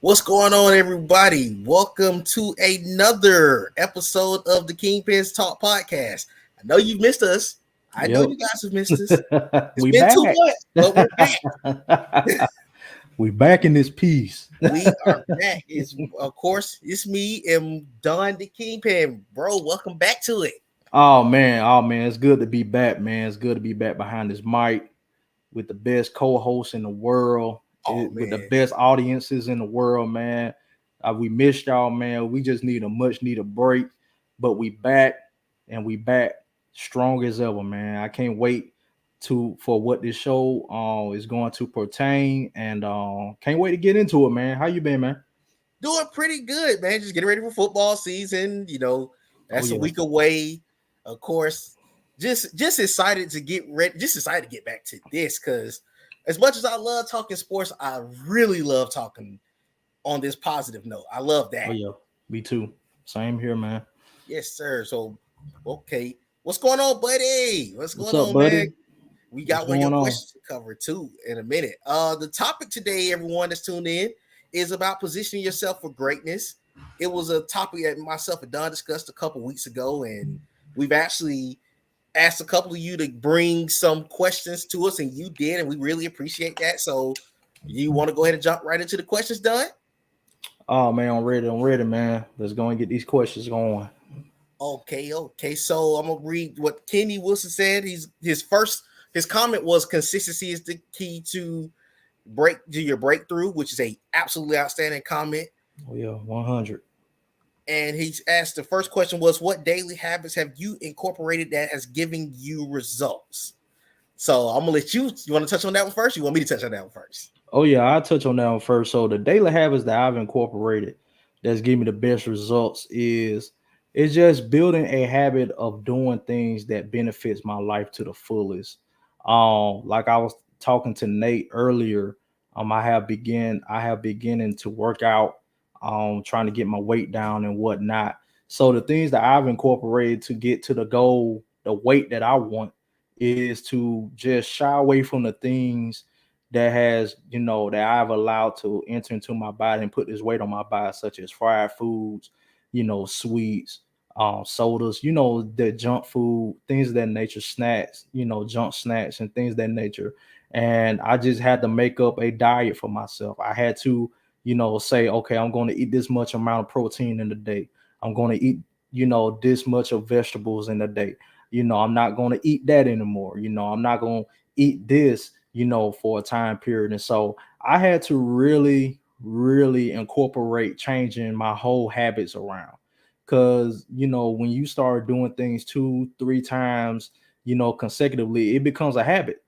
What's going on, everybody? Welcome to another episode of the Kingpin's Talk podcast. I know you've missed us. I know Yep. you guys have missed us. It's We been back. 2 months, but we're back. We back in this piece. We are back. It's me and Don the Kingpin, bro. Welcome back to it. Oh man, it's good to be back, man. It's good to be back behind this mic with the best co-hosts in the world, Oh with the man, best audiences in the world, man. We missed y'all, man. We just need a much needed break, but we back and we back strong as ever, man. I can't wait to for what this show is going to pertain, and can't wait to get into it, man. How you been, man? doing pretty good, man. Just getting ready for football season. Oh That's a yeah. week away. Of course, just excited to get ready. Just excited to get back to this because as much as I love talking sports, I really love talking on this positive note. I love Oh that. yeah. Me too. Same here, man. Yes, sir. So, okay, what's going on, buddy? What's What's going up, on, man? buddy? We What's got one of your going on? questions to cover too in a minute. The topic today, everyone that's tuned in, is about positioning yourself for greatness. It was a topic that myself and Don discussed a couple weeks ago, and we've actually asked a couple of you to bring some questions to us, and you did, and we really appreciate that. So, you want to go ahead and jump right into the questions, Don? Oh man, I'm ready, man. Let's go and get these questions going. Okay. So I'm gonna read what Kenny Wilson said. His comment was consistency is the key to your breakthrough, which is a absolutely outstanding comment. Oh yeah, 100. And he's asked the first question was, what daily habits have you incorporated that has given you results? So I'm gonna let you want to touch on that one first? You want me to touch on that one first? Oh yeah, I'll touch on that one first. So the daily habits that I've incorporated that's giving me the best results is it's just building a habit of doing things that benefits my life to the fullest. Like I was talking to Nate earlier, I have beginning to work out, trying to get my weight down and whatnot. So the things that I've incorporated to get to the goal, the weight that I want, is to just shy away from the things that has that I've allowed to enter into my body and put this weight on my body, such as fried foods, sweets, sodas, the junk food, things of that nature, snacks, junk snacks and things of that nature. And I just had to make up a diet for myself. I had to, say, okay, I'm going to eat this much amount of protein in the day. I'm going to eat, this much of vegetables in a day. I'm not going to eat that anymore. I'm not going to eat this, for a time period. And so I had to really, really incorporate changing my whole habits around. Cause, when you start doing things 2, 3 times, consecutively, it becomes a habit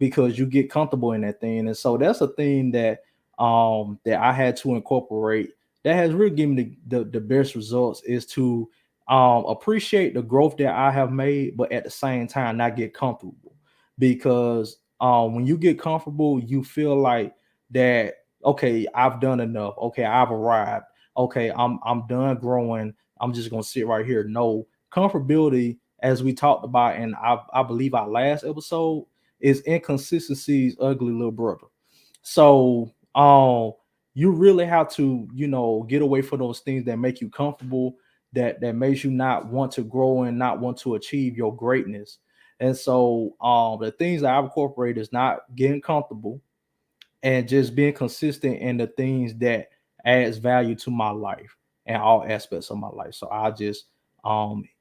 because you get comfortable in that thing. And so that's a thing that I had to incorporate that has really given me the best results is to appreciate the growth that I have made, but at the same time not get comfortable. Because when you get comfortable, you feel like that, okay, I've done enough. Okay, I've arrived. Okay, I'm done growing. I'm just gonna sit right here. No, comfortability, as we talked about, and I believe our last episode, is inconsistency's ugly little brother. So you really have to, get away from those things that make you comfortable, that makes you not want to grow and not want to achieve your greatness. And so the things that I've incorporated is not getting comfortable and just being consistent in the things that adds value to my life and all aspects of my life. So I just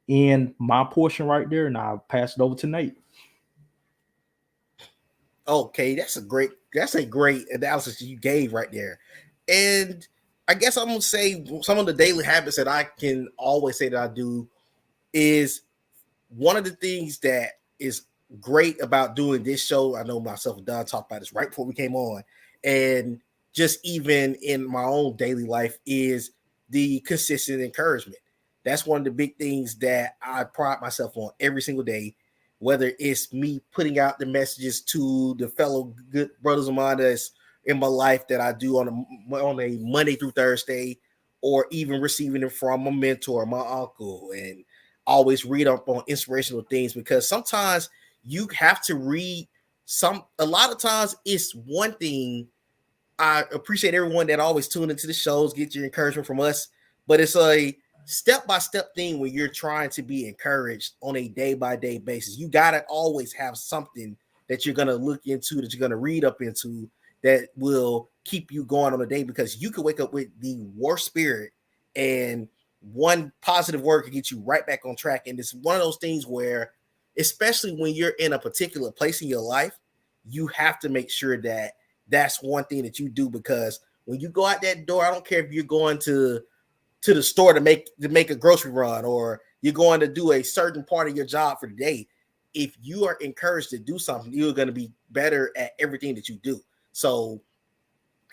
end my portion right there and I'll pass it over to Nate. Okay, that's a great analysis you gave right there. And I guess I'm gonna say some of the daily habits that I can always say that I do is one of the things that is great about doing this show. I know myself and Don talked about this right before we came on, and just even in my own daily life is the consistent encouragement. That's one of the big things that I pride myself on every single day, whether it's me putting out the messages to the fellow good brothers of mine that's in my life that I do on a Monday through Thursday, or even receiving it from a mentor, my uncle, and always read up on inspirational things, because sometimes you have to read a lot of times it's one thing. I appreciate everyone that always tune into the shows, get your encouragement from us. But it's a step by step thing when you're trying to be encouraged on a day by day basis. You gotta always have something that you're gonna look into, that you're gonna read up into, that will keep you going on a day, because you could wake up with the worst spirit, and one positive word could get you right back on track. And it's one of those things where, especially when you're in a particular place in your life, you have to make sure that that's one thing that you do, because when you go out that door, I don't care if you're going to the store to make a grocery run, or you're going to do a certain part of your job for the day. If you are encouraged to do something, you're going to be better at everything that you do. So,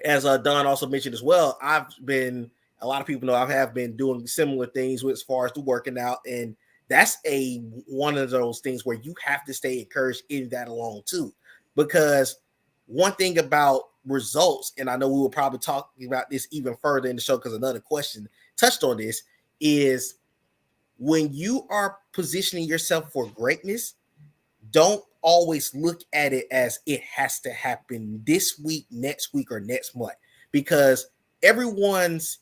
as Don also mentioned as well, I've been, a lot of people know I have been doing similar things with, as far as the working out, and that's a one of those things where you have to stay encouraged in that alone too, because one thing about results, and I know we will probably talk about this even further in the show because another question touched on this, is when you are positioning yourself for greatness, don't always look at it as it has to happen this week, next week, or next month, because everyone's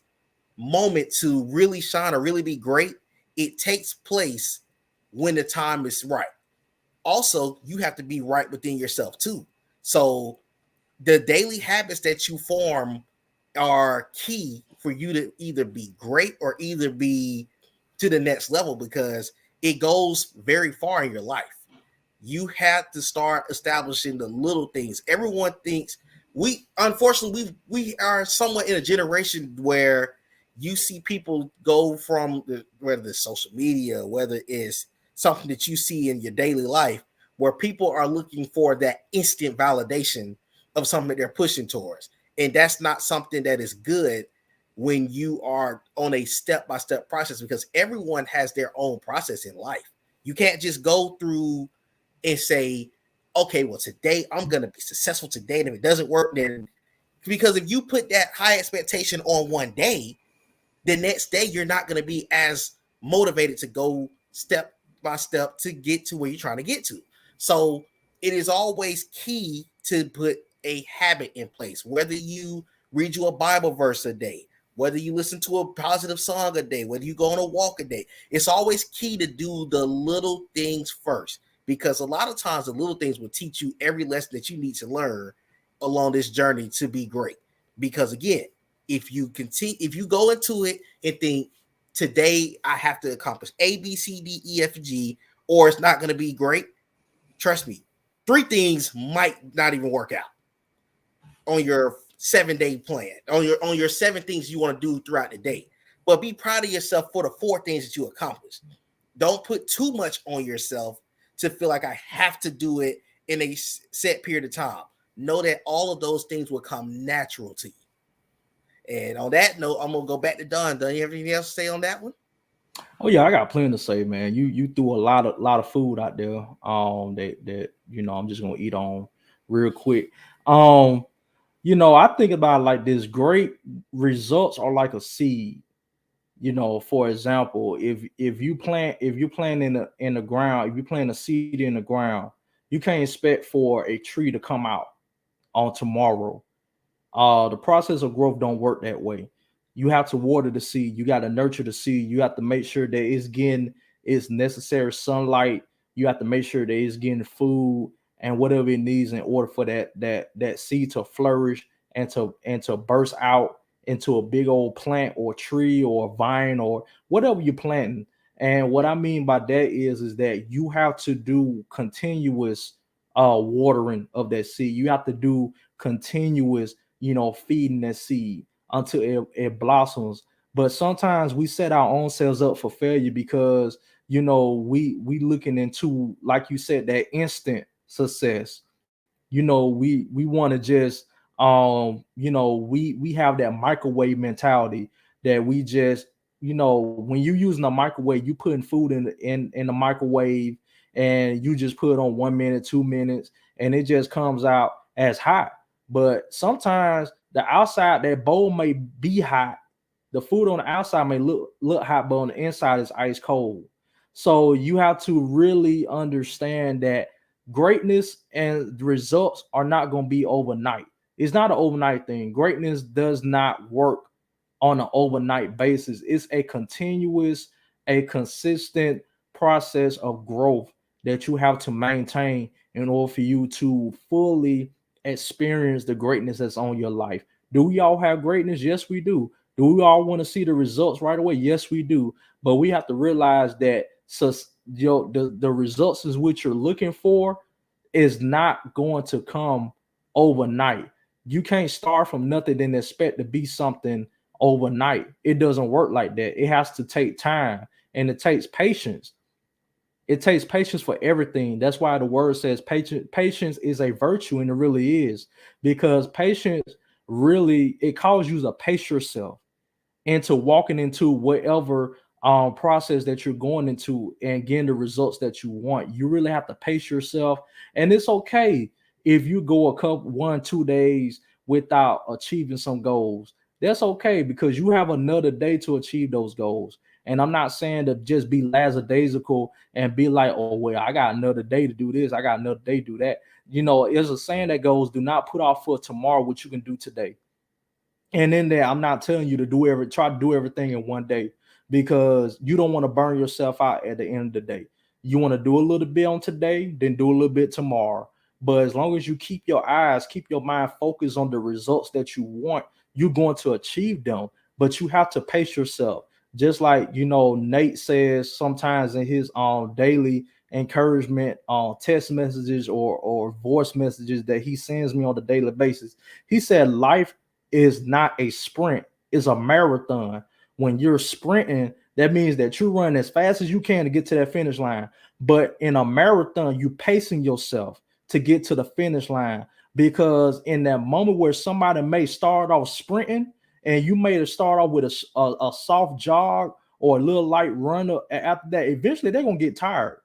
moment to really shine or really be great, it takes place when the time is right. Also, you have to be right within yourself too. So the daily habits that you form are key for you to either be great or either be to the next level, because it goes very far in your life. You have to start establishing the little things. Everyone thinks, we unfortunately we are somewhat in a generation where you see people go from whether it's social media, whether it's something that you see in your daily life, where people are looking for that instant validation of something that they're pushing towards. And that's not something that is good when you are on a step by step process, because everyone has their own process in life. You can't just go through and say, okay, well, today I'm going to be successful today. And if it doesn't work, then, because if you put that high expectation on one day, the next day you're not going to be as motivated to go step by step to get to where you're trying to get to. So it is always key to put a habit in place, whether you read you a Bible verse a day, whether you listen to a positive song a day, whether you go on a walk a day. It's always key to do the little things first, because a lot of times the little things will teach you every lesson that you need to learn along this journey to be great. Because again, if you go into it and think, today I have to accomplish A, B, C, D, E, F, G, or it's not going to be great, trust me, three things might not even work out on your 7 day plan, on your seven things you want to do throughout the day. But be proud of yourself for the four things that you accomplished. Don't put too much on yourself to feel like I have to do it in a set period of time. Know that all of those things will come natural to you. And on that note, I'm gonna go back to Don. Don, you have anything else to say on that one? Oh yeah, I got plenty to say, man. You threw a lot of food out there. That I'm just gonna eat on real quick. Um, I think about it like this: great results are like a seed. For example, if you plant in the ground, if you plant a seed in the ground, you can't expect for a tree to come out on tomorrow. The process of growth don't work that way. You have to water the seed, you got to nurture the seed, you have to make sure that it's getting its necessary sunlight, you have to make sure that it's getting food and whatever it needs in order for that seed to flourish and to burst out into a big old plant or tree or vine or whatever you're planting. And what I mean by that is that you have to do continuous watering of that seed. You have to do continuous, feeding that seed until it blossoms. But sometimes we set our own selves up for failure because we looking into, like you said, that instant success. We want to just we have that microwave mentality that we just, when you using a microwave, you putting food in the microwave and you just put it on 1 minute, 2 minutes, and it just comes out as hot. But sometimes the outside, that bowl may be hot, the food on the outside may look hot, but on the inside is ice cold. So you have to really understand that greatness and the results are not going to be overnight. It's not an overnight thing. Greatness does not work on an overnight basis. It's a continuous, a consistent process of growth that you have to maintain in order for you to fully experience the greatness that's on your life. Do we all have greatness? Yes, we do. Do we all want to see the results right away? Yes, we do. But we have to realize that the results is what you're looking for is not going to come overnight. You can't start from nothing and expect to be something overnight. It doesn't work like that. It has to take time and it takes patience. It takes patience for everything. That's why the word says patience is a virtue, and it really is, because patience really it calls you to pace yourself into walking into whatever process that you're going into and getting the results that you want. You really have to pace yourself, and it's okay if you go a couple 1 2 days without achieving some goals. That's okay because you have another day to achieve those goals. And I'm not saying to just be lackadaisical and be like, oh well, I got another day to do this, I got another day to do that. You know, there's a saying that goes, do not put off for tomorrow what you can do today. And in there, I'm not telling you to try to do everything in one day because you don't want to burn yourself out at the end of the day. You want to do a little bit on today, then do a little bit tomorrow. But as long as you keep your mind focused on the results that you want, you're going to achieve them. But you have to pace yourself. Just like Nate says sometimes in his daily encouragement text messages or voice messages that he sends me on a daily basis. He said life is not a sprint, it's a marathon. When you're sprinting, that means that you run as fast as you can to get to that finish line. But in a marathon, you pacing yourself to get to the finish line because in that moment where somebody may start off sprinting and you may start off with a soft jog or a little light run after that, eventually they're gonna get tired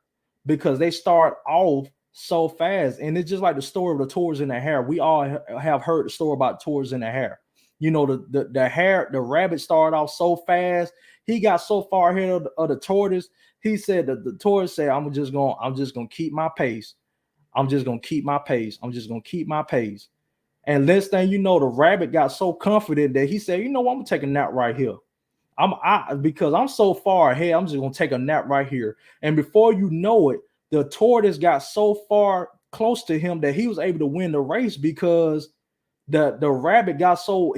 because they start off so fast. And it's just like the story of the tours in the hair. We all have heard the story about tours in the hair. The rabbit started off so fast. He got so far ahead of the tortoise. He said that the tortoise said, I'm just gonna keep my pace. I'm just gonna keep my pace. I'm just gonna keep my pace. And next thing you know, the rabbit got so confident that he said, I'm gonna take a nap right here. Because I'm so far ahead, I'm just gonna take a nap right here. And before you know it, the tortoise got so far close to him that he was able to win the race because the rabbit got so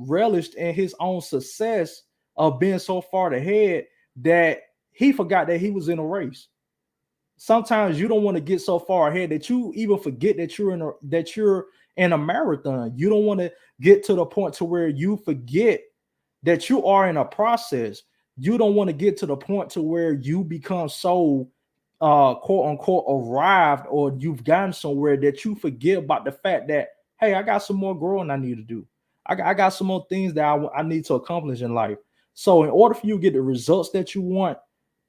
relished in his own success of being so far ahead that he forgot that he was in a race. Sometimes you don't want to get so far ahead that you even forget that you're in a marathon. You don't want to get to the point to where you forget that you are in a process. You don't want to get to the point to where you become so quote unquote arrived or you've gotten somewhere that you forget about the fact that, hey, I got some more growing I need to do. I got some more things that I need to accomplish in life. So in order for you to get the results that you want,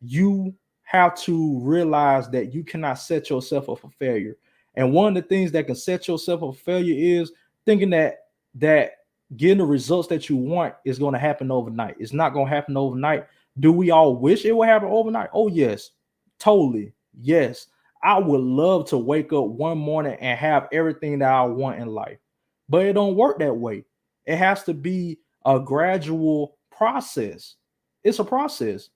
you have to realize that you cannot set yourself up for failure. And one of the things that can set yourself up for failure is thinking that getting the results that you want is going to happen overnight. It's not going to happen overnight. Do we all wish it would happen overnight? Oh yes, totally. Yes. I would love to wake up one morning and have everything that I want in life. But it don't work that way. It has to be a gradual process. It's a process.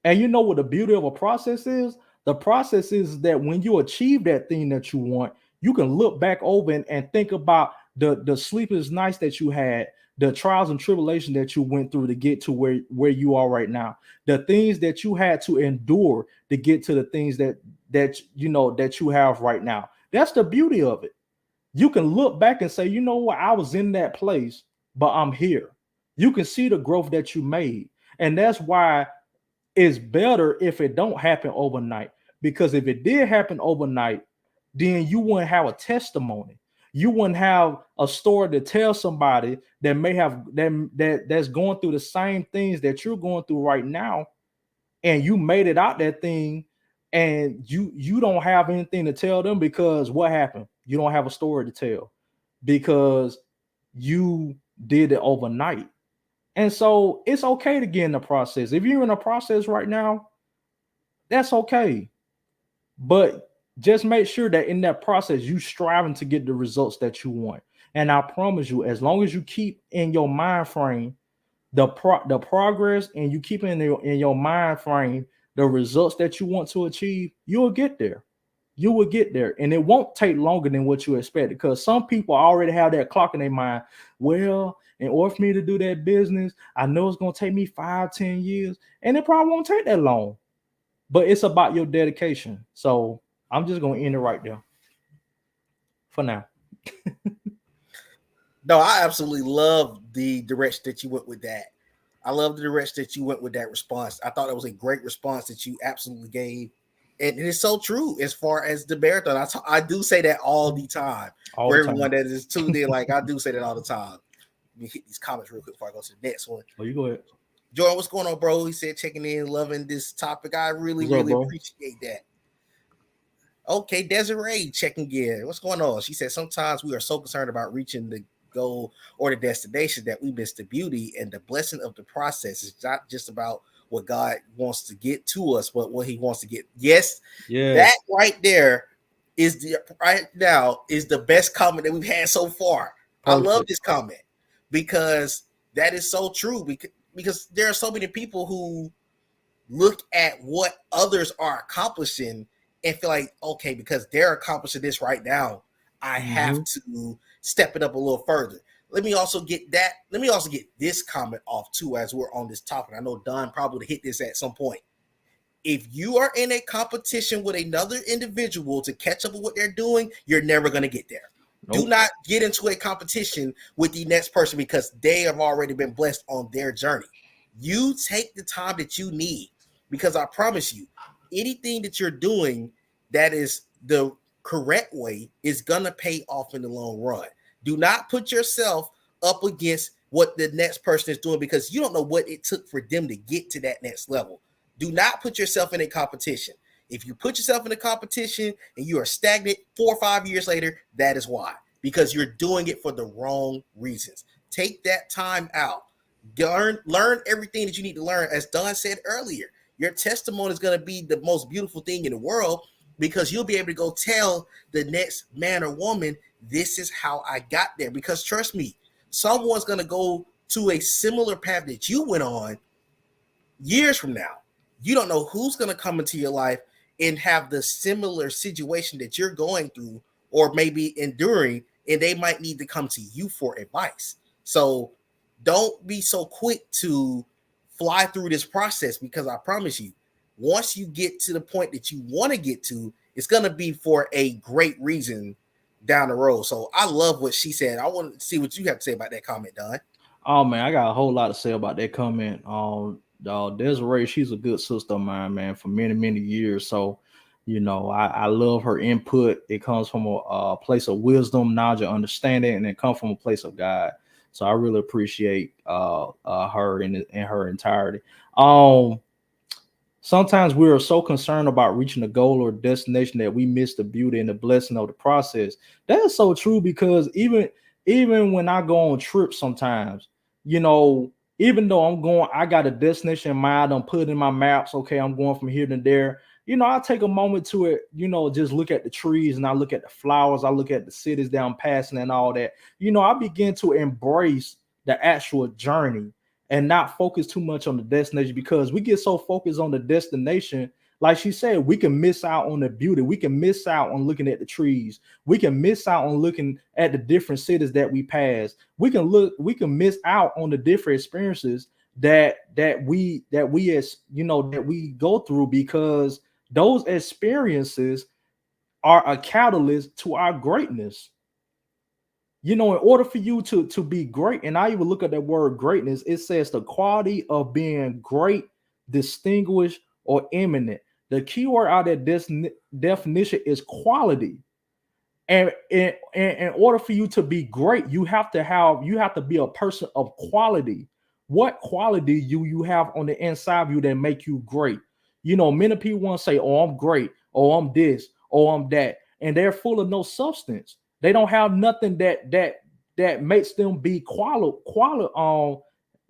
And you know what the beauty of a process is? The process is that when you achieve that thing that you want, you can look back over and think about the sleepless nights that you had, the trials and tribulations that you went through to get to where you are right now, the things that you had to endure to get to the things that you have right now. That's the beauty of it. You can look back and say, you know what, I was in that place, but I'm here. You can see the growth that you made. And that's why it's better if it don't happen overnight, because if it did happen overnight, then you wouldn't have a testimony. You wouldn't have a story to tell somebody that may have that's going through the same things that you're going through right now, and you made it out that thing, and you don't have anything to tell them because what happened? You don't have a story to tell because you did it overnight. And so it's okay to get in the process. If you're in a process right now, that's okay. But Just make sure that in that process you striving to get the results that you want. And I promise you, as long as you keep in your mind frame the progress, and you keep in your mind frame the results that you want to achieve, you'll get there. You will get there, and it won't take longer than what you expect, because some people already have that clock in their mind. Well, in order for me to do that business, I know it's going to take me 5-10 years, and it probably won't take that long, but it's about your dedication. So I'm just going to end it right there for now. No, I absolutely love the direction that you went with that. I love the direction that you went with that response. I thought it was a great response that you absolutely gave. And it is so true as far as the marathon. I do say that all the time All for the everyone time. that is tuned in. Like, I do say that all the time. Let me hit these comments real quick before I go to the next one. Oh, you go ahead. Jordan, what's going on, bro? He said checking in, loving this topic. I really, What's up, really bro? appreciate that. Okay, Desiree checking in. What's going on? She said sometimes we are so concerned about reaching the goal or the destination that we miss the beauty and the blessing of the process. It's not just about what God wants to get to us, but what He wants to get. Yes, that Yes. right there is the right now is the best comment that we've had so far. I love Perfect. this comment because that is so true. Because there are so many people who look at what others are accomplishing and feel like, okay, because they're accomplishing this right now, I have Hmm. to step it up a little further. Let me also get that. Let me also get this comment off too as we're on this topic. I know Don probably hit this at some point. If you are in a competition with another individual to catch up with what they're doing, you're never going to get there. Do Nope. not get into a competition with the next person because they have already been blessed on their journey. You take the time that you need because I promise you, anything that you're doing that is the correct way is going to pay off in the long run. Do not put yourself up against what the next person is doing because you don't know what it took for them to get to that next level. Do not put yourself in a competition. If you put yourself in a competition and you are stagnant 4 or 5 years later, that is why. Because you're doing it for the wrong reasons. Take that time out. Learn everything that you need to learn. As Don said earlier, your testimony is going to be the most beautiful thing in the world because you'll be able to go tell the next man or woman, this is how I got there. Because trust me, someone's going to go to a similar path that you went on years from now. You don't know who's going to come into your life and have the similar situation that you're going through or maybe enduring, and they might need to come to you for advice. So don't be so quick to fly through this process because I promise you, once you get to the point that you want to get to, it's going to be for a great reason down the road. So I love what she said. I want to see what you have to say about that comment, Don. Oh man, I got a whole lot to say about that comment. Desiree, she's a good sister of mine, man, for many years. So, I love her input. It comes from a place of wisdom, knowledge, and understanding, and it comes from a place of God. So I really appreciate her in her entirety. Um, Sometimes we are so concerned about reaching a goal or destination that we miss the beauty and the blessing of the process. That is so true, because even when I go on trips sometimes, you know, even though I got a destination in mind, I'm putting in my maps, okay, I'm going from here to there. I take a moment to it, just look at the trees, and I look at the flowers, I look at the cities that I'm passing and all that. I begin to embrace the actual journey and not focus too much on the destination, because we get so focused on the destination. Like she said, we can miss out on the beauty. We can miss out on looking at the trees. We can miss out on looking at the different cities that we pass. We can miss out on the different experiences that we go through, because those experiences are a catalyst to our greatness. In order for you to be great, and I even look at that word greatness, it says the quality of being great, distinguished, or eminent. The key word out of this definition is quality. And in order for you to be great, you have to be a person of quality. What quality you have on the inside of you that make you great? Many people want to say, oh, I'm great, oh, I'm this, oh, I'm that, and they're full of no substance. They don't have nothing that makes them be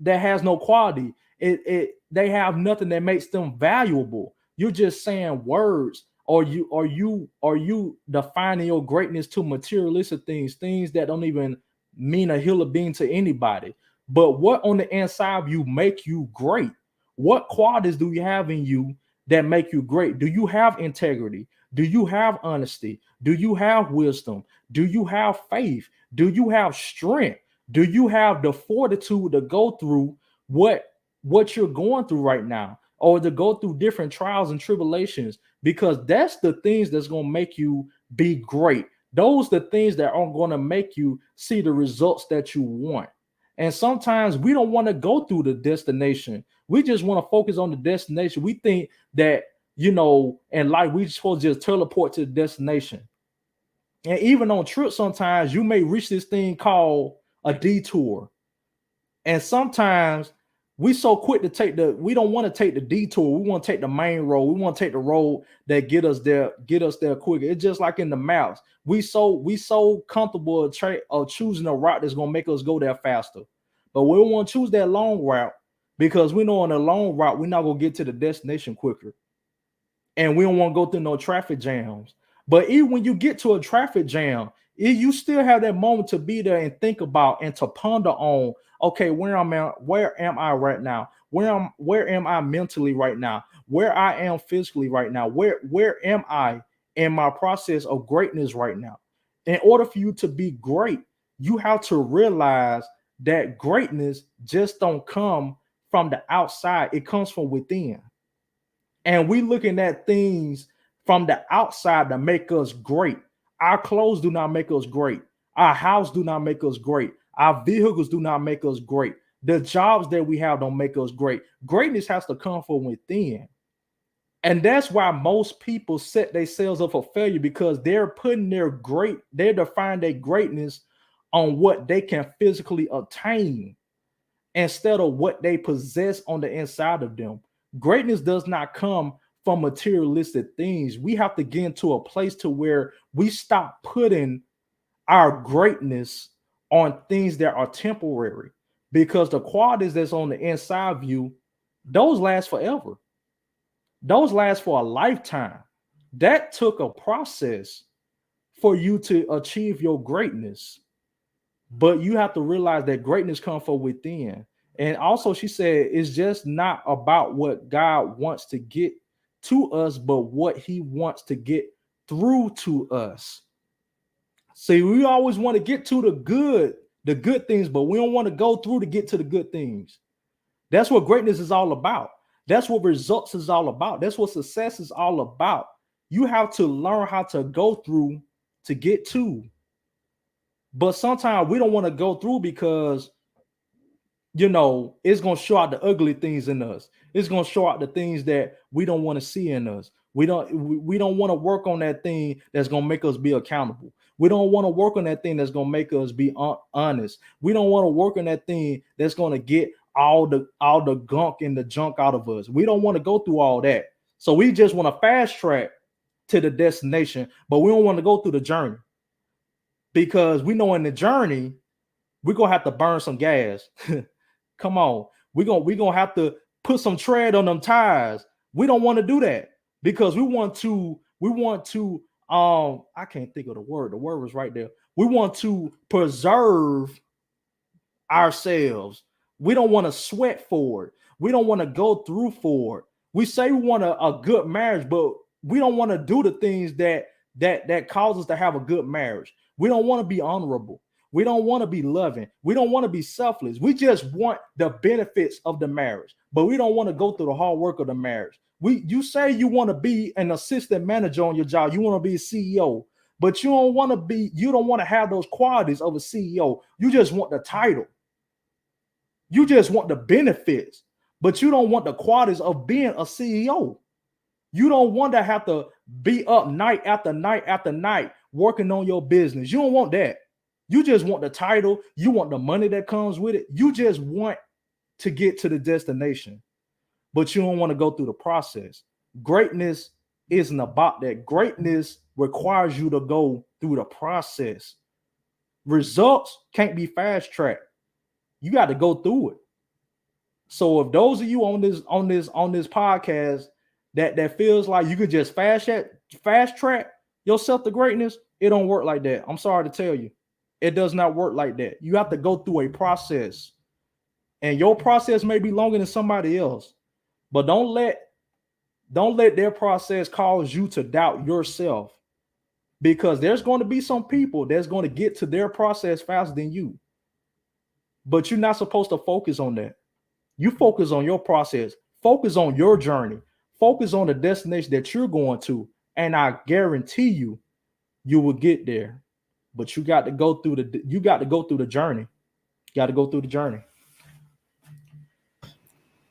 that has no quality. They have nothing that makes them valuable. You're just saying words Are you defining your greatness to materialistic things, things that don't even mean a hill of bean to anybody? But what on the inside of you make you great? What qualities do you have in you that make you great? Do you have integrity? Do you have honesty? Do you have wisdom? Do you have faith? Do you have strength? Do you have the fortitude to go through what you're going through right now, or to go through different trials and tribulations? Because that's the things that's going to make you be great. Those the things that are going to make you see the results that you want. And sometimes we don't want to go through the destination. We just want to focus on the destination. We think that, in life, we supposed to just teleport to the destination. And even on trips, sometimes you may reach this thing called a detour. And sometimes we don't want to take the detour. We want to take the main road. We want to take the road that get us there quicker. It's just like in the maps. We so comfortable of choosing a route that's gonna make us go there faster. But we don't want to choose that long route because we know on the long route we're not gonna get to the destination quicker. And we don't want to go through no traffic jams. But even when you get to a traffic jam, you still have that moment to be there and think about and to ponder on, okay, where am I right now? Where am I mentally right now? Where I am physically right now? Where am I in my process of greatness right now? In order for you to be great, you have to realize that greatness just don't come from the outside, it comes from within. And we looking at things from the outside to make us great. Our clothes do not make us great. Our house do not make us great. Our vehicles do not make us great. The jobs that we have don't make us great. Greatness has to come from within. And that's why most people set themselves up for failure, because they're defining their greatness on what they can physically obtain instead of what they possess on the inside of them. Greatness does not come from materialistic things. We have to get into a place to where we stop putting our greatness on things that are temporary, because the qualities that's on the inside of you, those last forever. Those last for a lifetime. That took a process for you to achieve your greatness. But you have to realize that greatness comes from within. And also, she said it's just not about what God wants to get to us, but what He wants to get through to us. See, we always want to get to the good things, but we don't want to go through to get to the good things. That's what greatness is all about. That's what results is all about. That's what success is all about. You have to learn how to go through to get to. But sometimes we don't want to go through because it's going to show out the ugly things in us. It's going to show out the things that we don't want to see in us. We don't want to work on that thing that's going to make us be accountable. We don't want to work on that thing that's going to make us be honest. We don't want to work on that thing that's going to get all the gunk and the junk out of us. We don't want to go through all that. So we just want to fast track to the destination, but we don't want to go through the journey, because we know in the journey we're gonna have to burn some gas. Come on, we're gonna have to put some tread on them tires. We don't want to do that because we want to I can't think of the word. The word was right there. We want to preserve ourselves. We don't want to sweat for it. We don't want to go through for it. We say we want a good marriage, but we don't want to do the things that cause us to have a good marriage. We don't want to be honorable. We don't want to be loving. We don't want to be selfless. We just want the benefits of the marriage, but we don't want to go through the hard work of the marriage. You say you want to be an assistant manager on your job. You want to be a CEO, but you don't want to have those qualities of a CEO. You just want the title. You just want the benefits, but you don't want the qualities of being a CEO. You don't want to have to be up night after night after night working on your business. You don't want that. You just want the title. You want the money that comes with it. You just want to get to the destination, but you don't want to go through the process. Greatness isn't about that. Greatness requires you to go through the process. Results can't be fast tracked. You got to go through it. So if those of you on this podcast that feels like you could just fast fast track yourself to greatness, it don't work like that. I'm sorry to tell you. It does not work like that. You have to go through a process. And your process may be longer than somebody else. But don't let their process cause you to doubt yourself, because there's going to be some people that's going to get to their process faster than you. But you're not supposed to focus on that. You focus on your process, focus on your journey, focus on the destination that you're going to, and I guarantee you, you will get there. But you got to go through the journey. You got to go through the journey.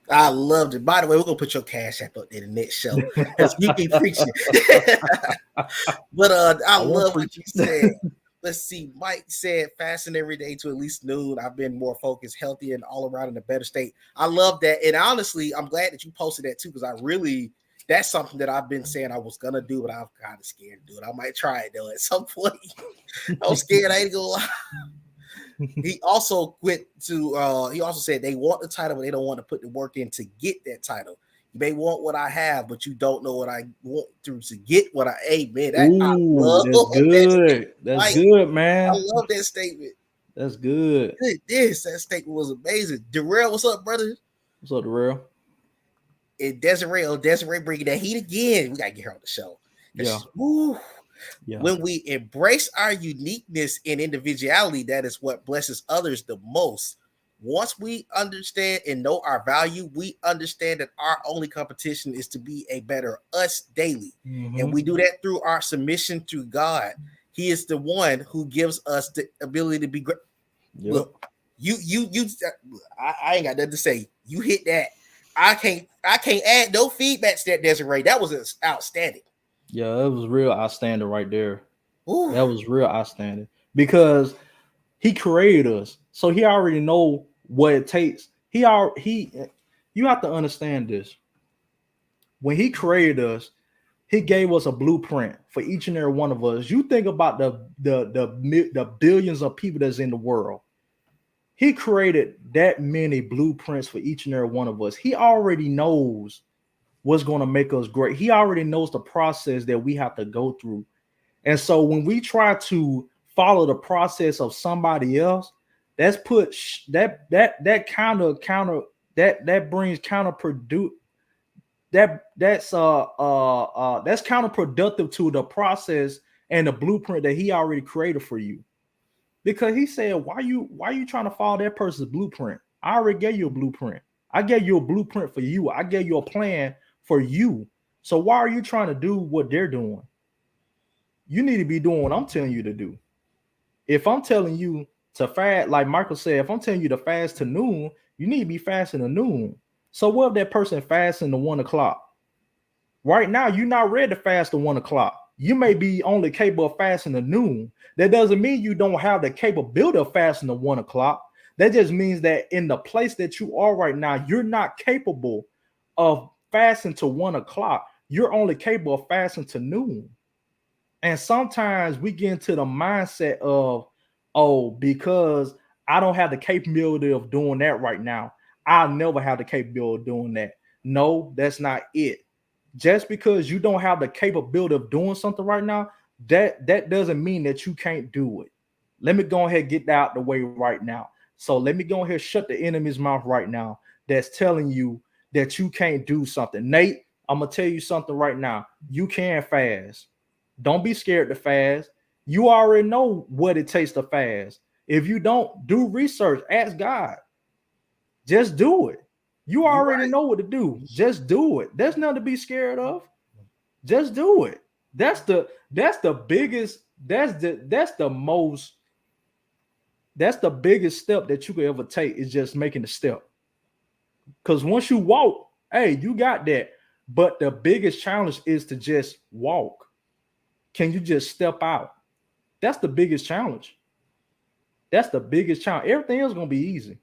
I loved it. By the way, we're gonna put your cash app up there the next show because you be preaching. But I I won't love what preach. you said. Let's see. Mike said, fasting every day to at least noon. I've been more focused, healthier, and all around in a better state. I love that. And honestly, I'm glad that you posted that too, because that's something that I've been saying I was gonna do, but I'm kind of scared to do it. I might try it though at some point. I'm scared. I ain't gonna lie. He also he also said they want the title, but they don't want to put the work in to get that title. You may want what I have, but you don't know what I want to get what man. I Ooh, love that's that statement. good. That's Mike, good, I man. love that statement. That's good. That statement was amazing. Darrell, what's up, brother? What's up, the real? And Desiree bringing that heat again. We gotta get her on the show. Yeah. Yeah. When we embrace our uniqueness and individuality, that is what blesses others the most. Once we understand and know our value, we understand that our only competition is to be a better us daily. Mm-hmm. And we do that through our submission to God. He is the one who gives us the ability to be great. Yep. Look, I ain't got nothing to say. You hit that. I can't add no feedback to that, Desiree. That was outstanding. Yeah, it was real outstanding right there. Ooh. That was real outstanding because he created us, so he already know what it takes. You have to understand this. When he created us, he gave us a blueprint for each and every one of us. You think about the billions of people that's in the world. He created that many blueprints for each and every one of us. He already knows what's going to make us great. He already knows the process that we have to go through. And so when we try to follow the process of somebody else, that's put that brings counterproductive. That's counterproductive to the process and the blueprint that he already created for you. Because he said, why you trying to follow that person's blueprint? I already gave you a blueprint. I gave you a blueprint for you. I gave you a plan for you. So why are you trying to do what they're doing? You need to be doing what I'm telling you to do. If I'm telling you to fast, like Michael said, if I'm telling you to fast to noon, you need to be fasting to noon. So what if that person fasting to 1 o'clock? Right now, you're not ready to fast to 1 o'clock. You may be only capable of fasting to noon. That doesn't mean you don't have the capability of fasting to 1 o'clock. That just means that in the place that you are right now, you're not capable of fasting to 1 o'clock. You're only capable of fasting to noon. And sometimes we get into the mindset of, oh, because I don't have the capability of doing that right now, I'll never have the capability of doing that. No, that's not it. Just because you don't have the capability of doing something right now, that doesn't mean that you can't do it. Let me go ahead and get that out the way right now. So let me go ahead and shut the enemy's mouth right now that's telling you that you can't do something. Nate, I'm going to tell you something right now. You can fast. Don't be scared to fast. You already know what it takes to fast. If you don't, do research. Ask God. Just do it. You already know what to do. Just do it. There's nothing to be scared of. Just do it. That's the biggest, that's the biggest step that you could ever take, is just making the step. Because once you walk, hey, you got that. But the biggest challenge is to just walk. Can you just step out? That's the biggest challenge. That's the biggest challenge. Everything else is going to be easy.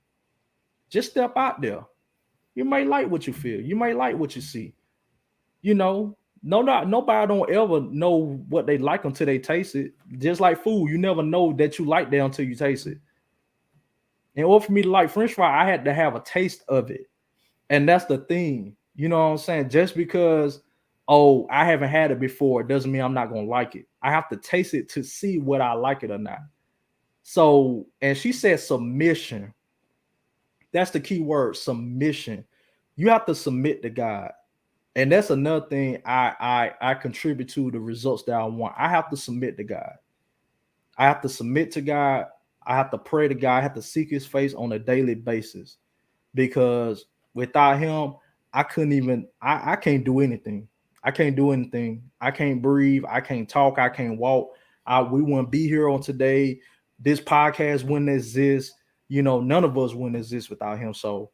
Just step out there. You might like what you feel. You might like what you see. You know, nobody don't ever know what they like until they taste it. Just like food, you never know that you like that until you taste it. In order for me to like French fry, I had to have a taste of it. And that's the thing. You know what I'm saying? Just because oh, I haven't had it before, it doesn't mean I'm not gonna like it. I have to taste it to see what I like it or not. So, and she said submission. That's the key word, submission. You have to submit to God. And that's another thing I contribute to the results that I want. I have to submit to God. I have to submit to God. I have to pray to God. I have to seek his face on a daily basis because without him, I couldn't even I can't do anything. I can't do anything. I can't breathe. I can't talk. I can't walk. We wouldn't be here on today. This podcast wouldn't exist. You know, none of us wouldn't exist without him. So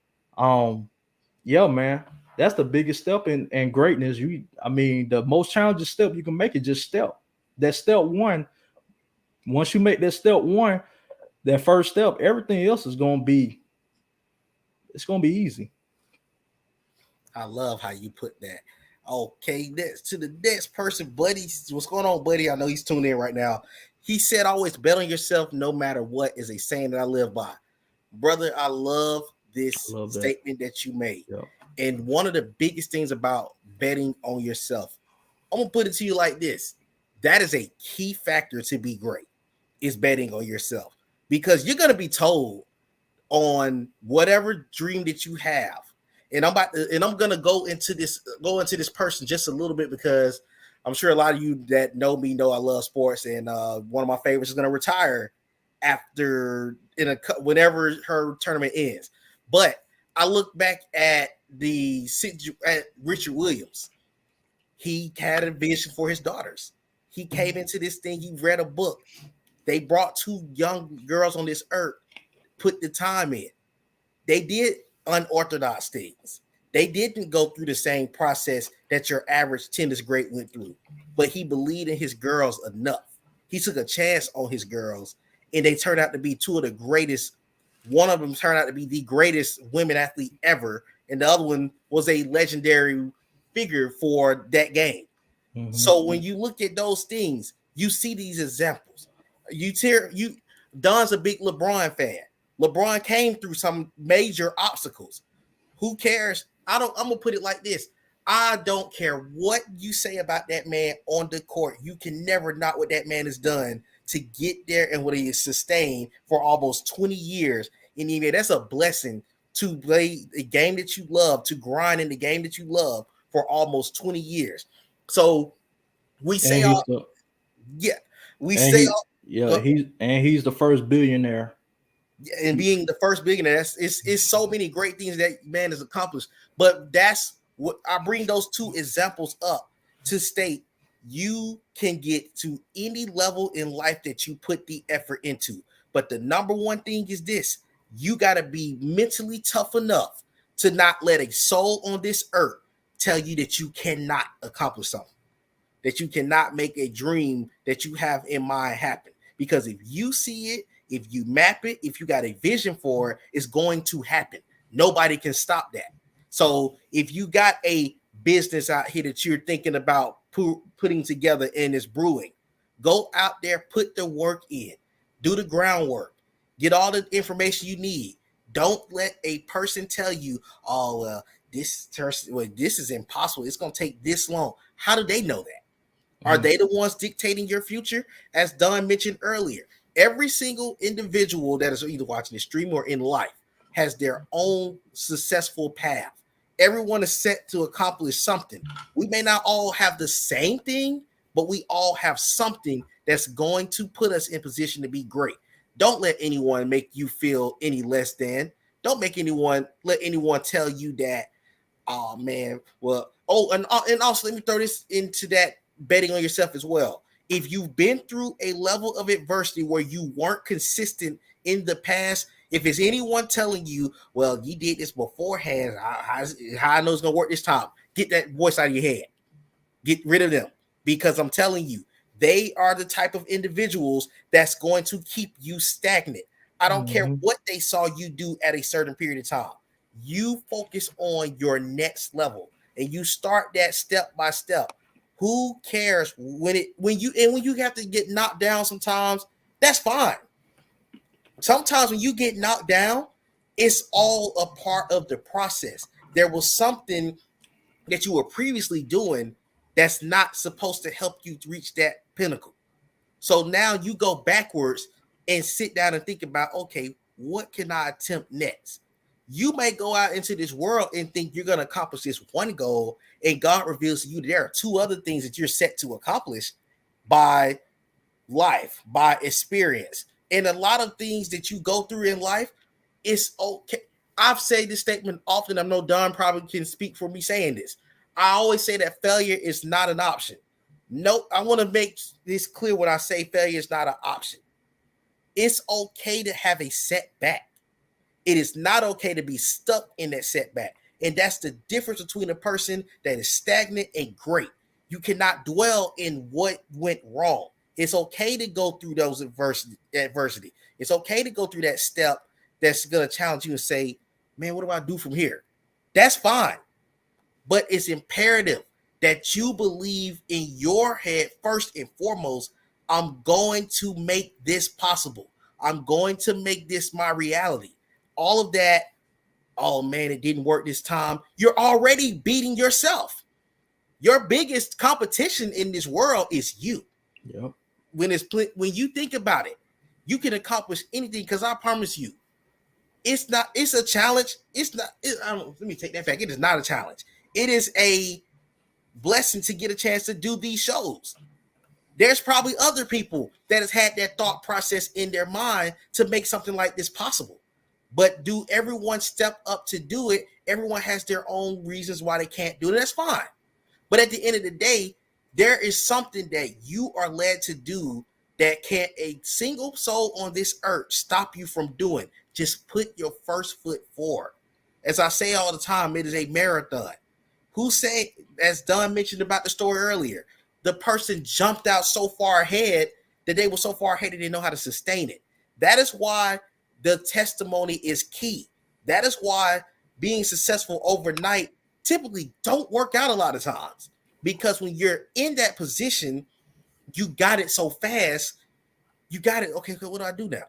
yeah, man. That's the biggest step in greatness. I mean, the most challenging step you can make is just step. That step one, once you make that step one, that first step, everything else is gonna be it's gonna be easy. I love how you put that. Okay, next to the next person, Buddy. What's going on, Buddy? I know he's tuned in right now. He said, "Always bet on yourself, no matter what," is a saying that I live by. Brother, I love I this love that. statement that you made. Yeah. And one of the biggest things about betting on yourself, I'm gonna put it to you like this: that is a key factor to be great. Is betting on yourself because you're gonna be told on whatever dream that you have. And I'm gonna go into this person just a little bit because I'm sure a lot of you that know me know I love sports, and one of my favorites is gonna retire after whenever her tournament ends. But I look back at Richard Williams. He had a vision for his daughters. He came into this thing. He read a book. They brought two young girls on this earth, put the time in. They did unorthodox things. They didn't go through the same process that your average tennis great went through, but he believed in his girls enough. He took a chance on his girls, and they turned out to be two of the greatest. One of them turned out to be the greatest women athlete ever, and the other one was a legendary figure for that game. Hmm. So when you look at those things, you see these examples. You Don's a big LeBron fan. LeBron came through some major obstacles. Who cares? I'm gonna put it like this. I don't care what you say about that man on the court. You can never knock what that man has done to get there and what he has sustained for almost 20 years. And even that's a blessing to play the game that you love, to grind in the game that you love for almost 20 years. So we say And all he's the yeah, we and say he all yeah, go, he's the first billionaire. and He, being the first billionaire. That's it's so many great things that man has accomplished. But that's what I bring those two examples up to state you can get to any level in life that you put the effort into. But the number one thing is this: you got to be mentally tough enough to not let a soul on this earth tell you that you cannot accomplish something, that you cannot make a dream that you have in mind happen. Because if you see it, if you map it, if you got a vision for it, it's going to happen. Nobody can stop that. So if you got a business out here that you're thinking about putting together and it's brewing, go out there, put the work in, do the groundwork, get all the information you need. Don't let a person tell you, "Oh, this is impossible. It's going to take this long." How do they know that? Are Mhm. they the ones dictating your future? As Don mentioned earlier, every single individual that is either watching the stream or in life has their own successful path. Everyone is set to accomplish something. We may not all have the same thing, but we all have something that's going to put us in position to be great. Don't let anyone make you feel any less than. Don't let anyone tell you that, oh man, well, and also let me throw this into that betting on yourself as well. If you've been through a level of adversity where you weren't consistent in the past, if it's anyone telling you, well, you did this beforehand, how I know it's gonna work this time, get that voice out of your head. Get rid of them, because I'm telling you, they are the type of individuals that's going to keep you stagnant. I don't care Mhm. what they saw you do at a certain period of time. You focus on your next level and you start that step by step. Who cares when you have to get knocked down sometimes? That's fine. Sometimes when you get knocked down, it's all a part of the process. There was something that you were previously doing that's not supposed to help you to reach that pinnacle. So now you go backwards and sit down and think about, okay, what can I attempt next? You may go out into this world and think you're going to accomplish this one goal, and God reveals to you there are two other things that you're set to accomplish by life, by experience. And a lot of things that you go through in life, it's okay. I've said this statement often. I know Don probably can speak for me saying this. I always say that failure is not an option. No, I want to make this clear when I say failure is not an option. It's okay to have a setback. It is not okay to be stuck in that setback. And that's the difference between a person that is stagnant and great. You cannot dwell in what went wrong. It's okay to go through those adversity. It's okay to go through that step that's going to challenge you and say, man, what do I do from here? That's fine. But it's imperative that you believe in your head first and foremost. I'm going to make this possible. I'm going to make this my reality. All of that, oh man, it didn't work this time. You're already beating yourself. Your biggest competition in this world is you. Yep. When you think about it, you can accomplish anything because I promise you, it's a challenge. It's not, let me take that back. It is not a challenge. It is a blessing to get a chance to do these shows. There's probably other people that has had that thought process in their mind to make something like this possible. But do everyone step up to do it? Everyone has their own reasons why they can't do it. That's fine. But at the end of the day, there is something that you are led to do that can't a single soul on this earth stop you from doing. Just put your first foot forward. As I say all the time, it is a marathon. Who said, as Don mentioned about the story earlier, the person jumped out so far ahead that they were so far ahead they didn't know how to sustain it. That is why the testimony is key. That is why being successful overnight typically don't work out a lot of times. Because when you're in that position, you got it so fast, you got it. Okay, what do I do now?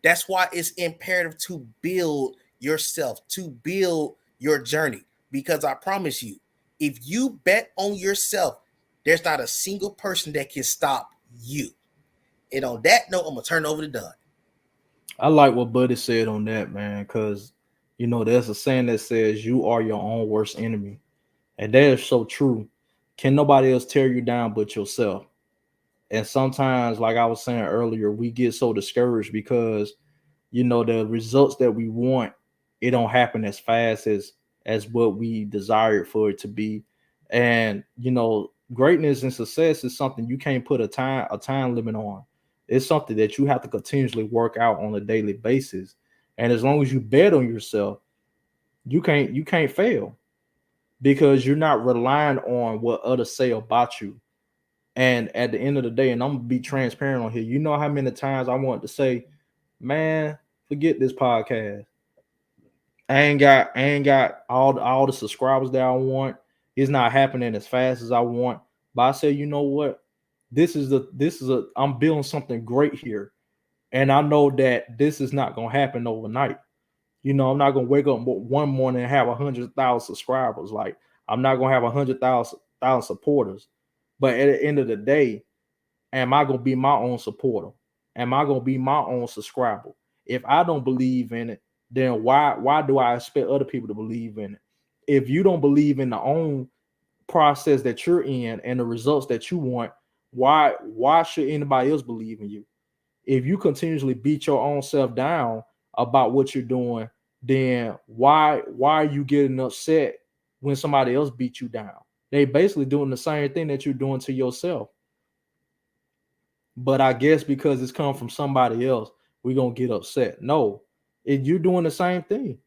That's why it's imperative to build yourself, to build your journey. Because I promise you, if you bet on yourself, there's not a single person that can stop you. And on that note, I'm gonna turn it over to Don. I like what Buddy said on that, man, because there's a saying that says you are your own worst enemy. And that is so true. Can nobody else tear you down but yourself? And sometimes, like I was saying earlier, we get so discouraged because the results that we want, it don't happen as fast as what we desired for it to be. And greatness and success is something you can't put a time limit on. It's something that you have to continuously work out on a daily basis. And as long as you bet on yourself, you can't fail, because you're not relying on what others say about you. And at the end of the day, and I'm gonna be transparent on here, you know how many times I want to say, man, forget this podcast. I ain't got all the subscribers that I want. It's not happening as fast as I want. But I say, you know what? This is a I'm building something great here. And I know that this is not gonna happen overnight. I'm not gonna wake up one morning and have 100,000 subscribers. Like, I'm not gonna have 100,000 supporters. But at the end of the day, am I gonna be my own supporter? Am I gonna be my own subscriber? If I don't believe in it, then why do I expect other people to believe in it? If you don't believe in the own process that you're in and the results that you want, why should anybody else believe in you? If you continuously beat your own self down about what you're doing, then why are you getting upset when somebody else beat you down? They basically doing the same thing that you're doing to yourself. But I guess because it's come from somebody else, we're gonna get upset. No, you're doing the same thing.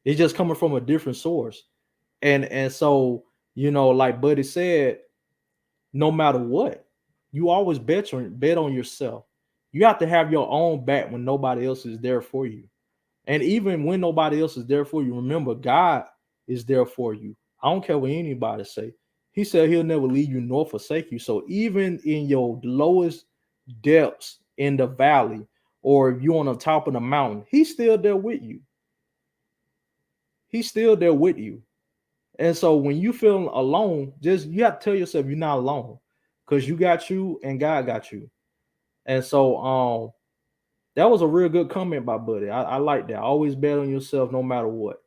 It's just coming from a different source. And so, like Buddy said, no matter what, you always bet on yourself. You have to have your own back when nobody else is there for you. And even when nobody else is there for you, remember God is there for you. I don't care what anybody say. He said he'll never leave you nor forsake you. So even in your lowest depths in the valley, or if you're on the top of the mountain, he's still there with you. He's still there with you. And so when you feel alone, just you have to tell yourself you're not alone, because you got you and God got you. And so that was a real good comment by Buddy. I like that. Always bet on yourself no matter what.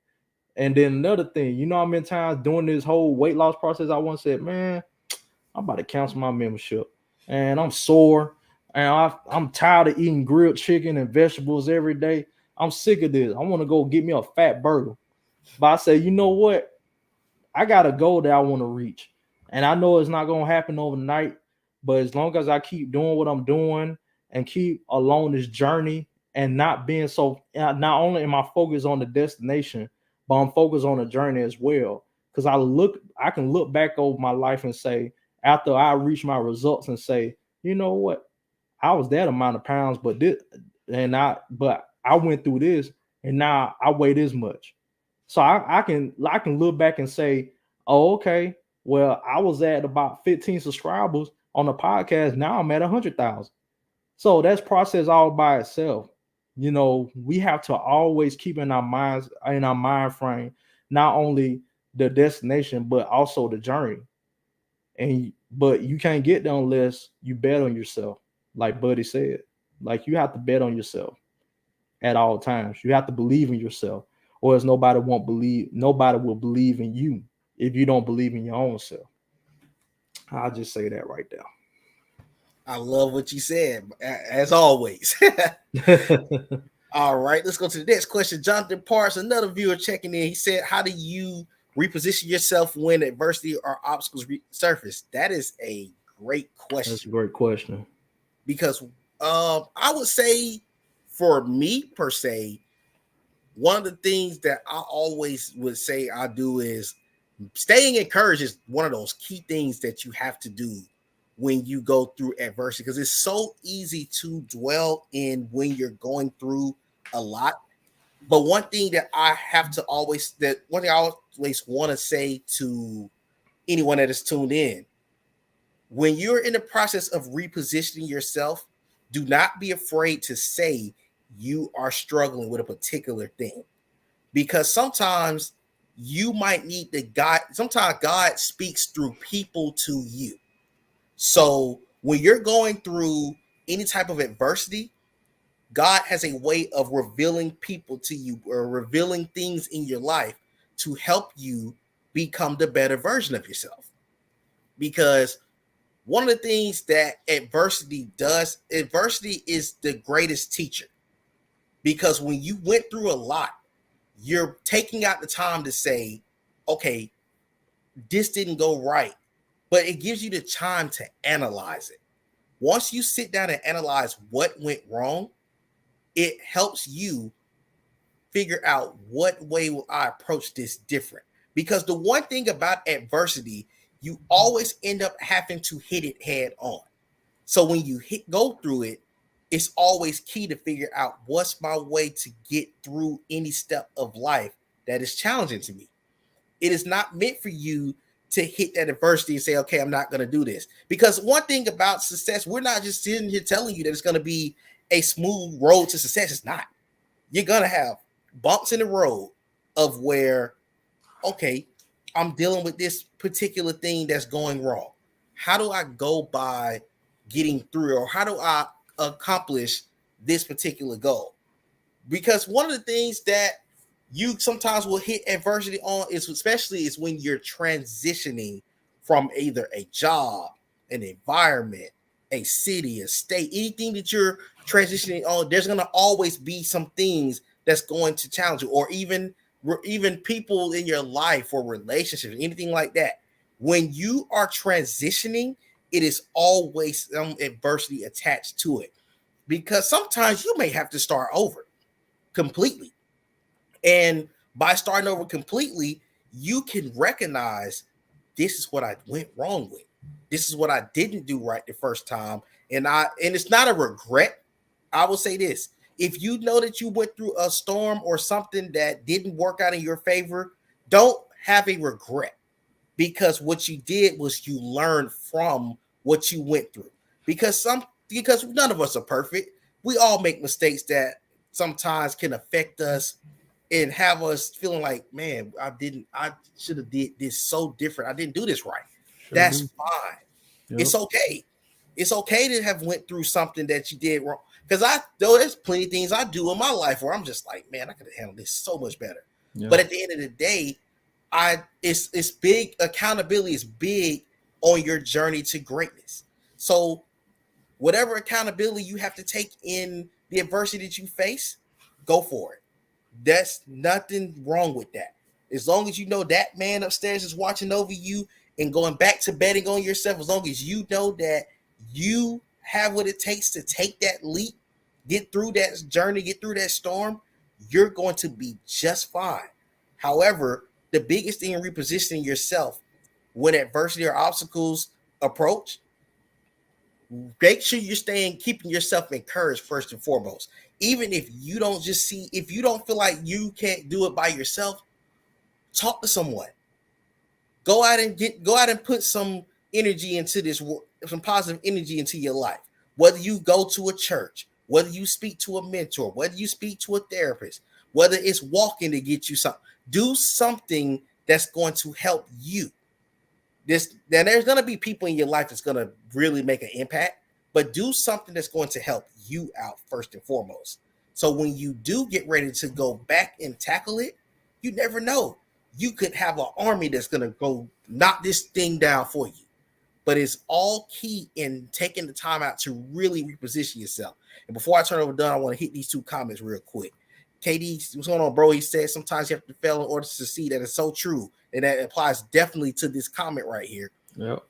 And then another thing, you know how many times during this whole weight loss process I once said, man, I'm about to cancel my membership. And I'm sore. And I'm tired of eating grilled chicken and vegetables every day. I'm sick of this. I want to go get me a fat burger. But I say, you know what? I got a goal that I want to reach. And I know it's not going to happen overnight. But as long as I keep doing what I'm doing and keep along this journey and not being so, not only am I focused on the destination, but I'm focused on the journey as well. Because I can look back over my life and say, after I reach my results and say, you know what, I was that amount of pounds, but I went through this, and now I weigh this much. So I can look back and say, oh, okay, well, I was at about 15 subscribers on the podcast. Now I'm at 100,000. So that's process all by itself. You know, we have to always keep in our minds, in our mind frame, not only the destination but also the journey. And but you can't get there unless you bet on yourself, like Buddy said. Like, you have to bet on yourself at all times. You have to believe in yourself, or else nobody will believe in you if you don't believe in your own self. I'll just say that right I love what you said, as always. there. All right, let's go to the next question. Jonathan Parks, another viewer checking in. He said, how do you reposition yourself when adversity or obstacles surface? That is a great That's a question, great question. because I would say, for me per se, one of the things that I always would say I do is staying encouraged is one of those key things that you have to do when you go through adversity, because it's so easy to dwell in when you're going through a lot. But one thing that I have to always, that one thing I always want to say to anyone that is tuned in, when you're in the process of repositioning yourself, do not be afraid to say you are struggling with a particular thing, because sometimes you might need the God. Sometimes God speaks through people to you. So when you're going through any type of adversity, God has a way of revealing people to you, or revealing things in your life to help you become the better version of yourself. Because one of the things that adversity is the greatest teacher. Because when you went through a lot, you're taking out the time to say, okay, this didn't go right, but it gives you the time to analyze it. Once you sit down and analyze what went wrong, it helps you figure out what way will I approach this different. Because the one thing about adversity, you always end up having to hit it head on. So when you go through it, it's always key to figure out what's my way to get through any step of life that is challenging to me. It is not meant for you to hit that adversity and say, okay, I'm not going to do this. Because one thing about success, we're not just sitting here telling you that it's going to be a smooth road to success. It's not. You're going to have bumps in the road of where, okay, I'm dealing with this particular thing that's going wrong. How do I go by getting through, or how do I accomplish this particular goal? Because one of the things that you sometimes will hit adversity on is, especially, is when you're transitioning from either a job, an environment, a city, a state, anything that you're transitioning on. There's going to always be some things that's going to challenge you, or even people in your life or relationships, anything like that. When you are transitioning, it is always some adversity attached to it, because sometimes you may have to start over completely. And by starting over completely, you can recognize, this is what I went wrong with. This is what I didn't do right the first time. And it's not a regret. I will say this. If you know that you went through a storm or something that didn't work out in your favor, don't have a regret, because what you did was you learned from what you went through. Because none of us are perfect. We all make mistakes that sometimes can affect us and have us feeling like, man, I should have did this so different. I didn't do this right. Sure That's do. fine. Yep. It's okay. It's okay to have went through something that you did wrong. Because I though there's plenty of things I do in my life where I'm just like, man, I could have handled this so much better. Yeah. But at the end of the day, it's big. Accountability is big on your journey to greatness. So whatever accountability you have to take in the adversity that you face, go for it. That's nothing wrong with that. As long as you know that man upstairs is watching over you and going back to betting on yourself, as long as you know that you have what it takes to take that leap, get through that journey, get through that storm, you're going to be just fine. However, the biggest thing in repositioning yourself when adversity or obstacles approach, make sure you're staying keeping yourself encouraged first and foremost. Even if you don't just see, if you don't feel like you can't do it by yourself, talk to someone. Go out and put some energy into this, some positive energy into your life. Whether you go to a church, whether you speak to a mentor, whether you speak to a therapist, whether it's walking to get you something, do something that's going to help you. This Now there's gonna be people in your life that's gonna really make an impact, but do something that's going to help you out first and foremost. So when you do get ready to go back and tackle it, you never know. You could have an army that's gonna go knock this thing down for you. But it's all key in taking the time out to really reposition yourself. And before I turn over done, I want to hit these two comments real quick. KD, what's going on, bro? He said sometimes you have to fail in order to succeed. That is so true. And that applies definitely to this comment right here. Yep.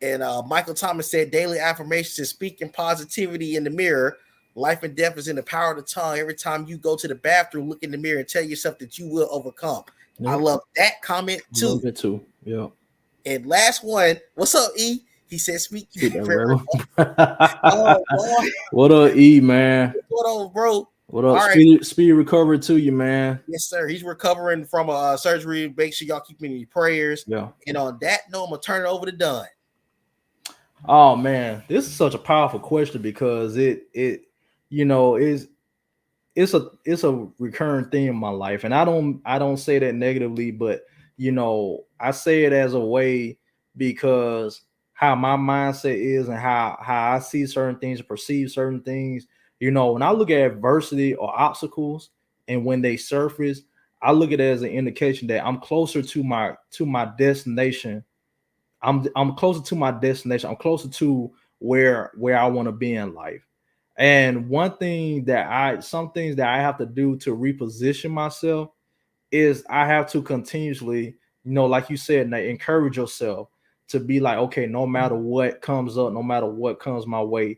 And Michael Thomas said daily affirmations and speaking positivity in the mirror. Life and death is in the power of the tongue. Every time you go to the bathroom, look in the mirror and tell yourself that you will overcome. I Yep. love that comment too. Love it too. Yep. And last one, what's up, E? He said, "Speak." Speak that Very- rebel. oh boy, What up, E man? what on, bro? What up? All right, Speedy recovery to you, man. yes, sir. He's recovering from a surgery. Make sure y'all keep him in your prayers. Yeah. And on that note, I'm gonna turn it over to Dunn. Oh man, this is such a powerful question because it you know is it's a recurring theme in my life, and I don't say that negatively, but I say it as a way because how my mindset is and how I see certain things and perceive certain things. When I look at adversity or obstacles and when they surface, I look at it as an indication that I'm closer to my destination. I'm closer to my destination. I'm closer to where I want to be in life. And some things that I have to do to reposition myself is I have to continuously, like you said, Nate, encourage yourself to be like, okay, no matter what comes up, no matter what comes my way,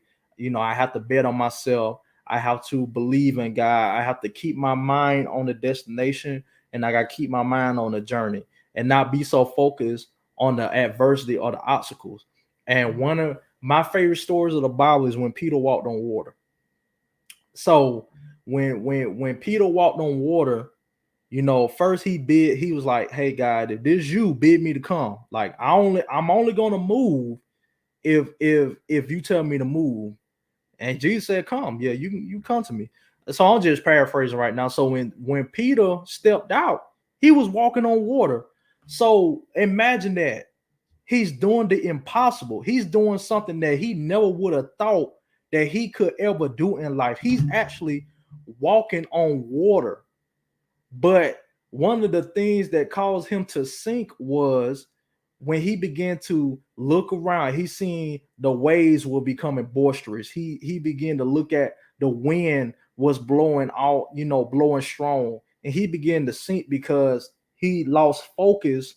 I have to bet on myself. I have to believe in God. I have to keep my mind on the destination, and I got to keep my mind on the journey and not be so focused on the adversity or the obstacles. And one of my favorite stories of the Bible is when Peter walked on water. So when Peter walked on water, first he was like, "Hey God, if this you bid me to come, like I'm only gonna move if you tell me to move." And Jesus said, "Come, yeah, you come to me." So I'm just paraphrasing right now. So when Peter stepped out, he was walking on water. So imagine that. He's doing the impossible. He's doing something that he never would have thought that he could ever do in life. He's actually walking on water. But one of the things that caused him to sink was when he began to look around, he seen the waves were becoming boisterous. He began to look at the wind was blowing out, blowing strong, and he began to sink because he lost focus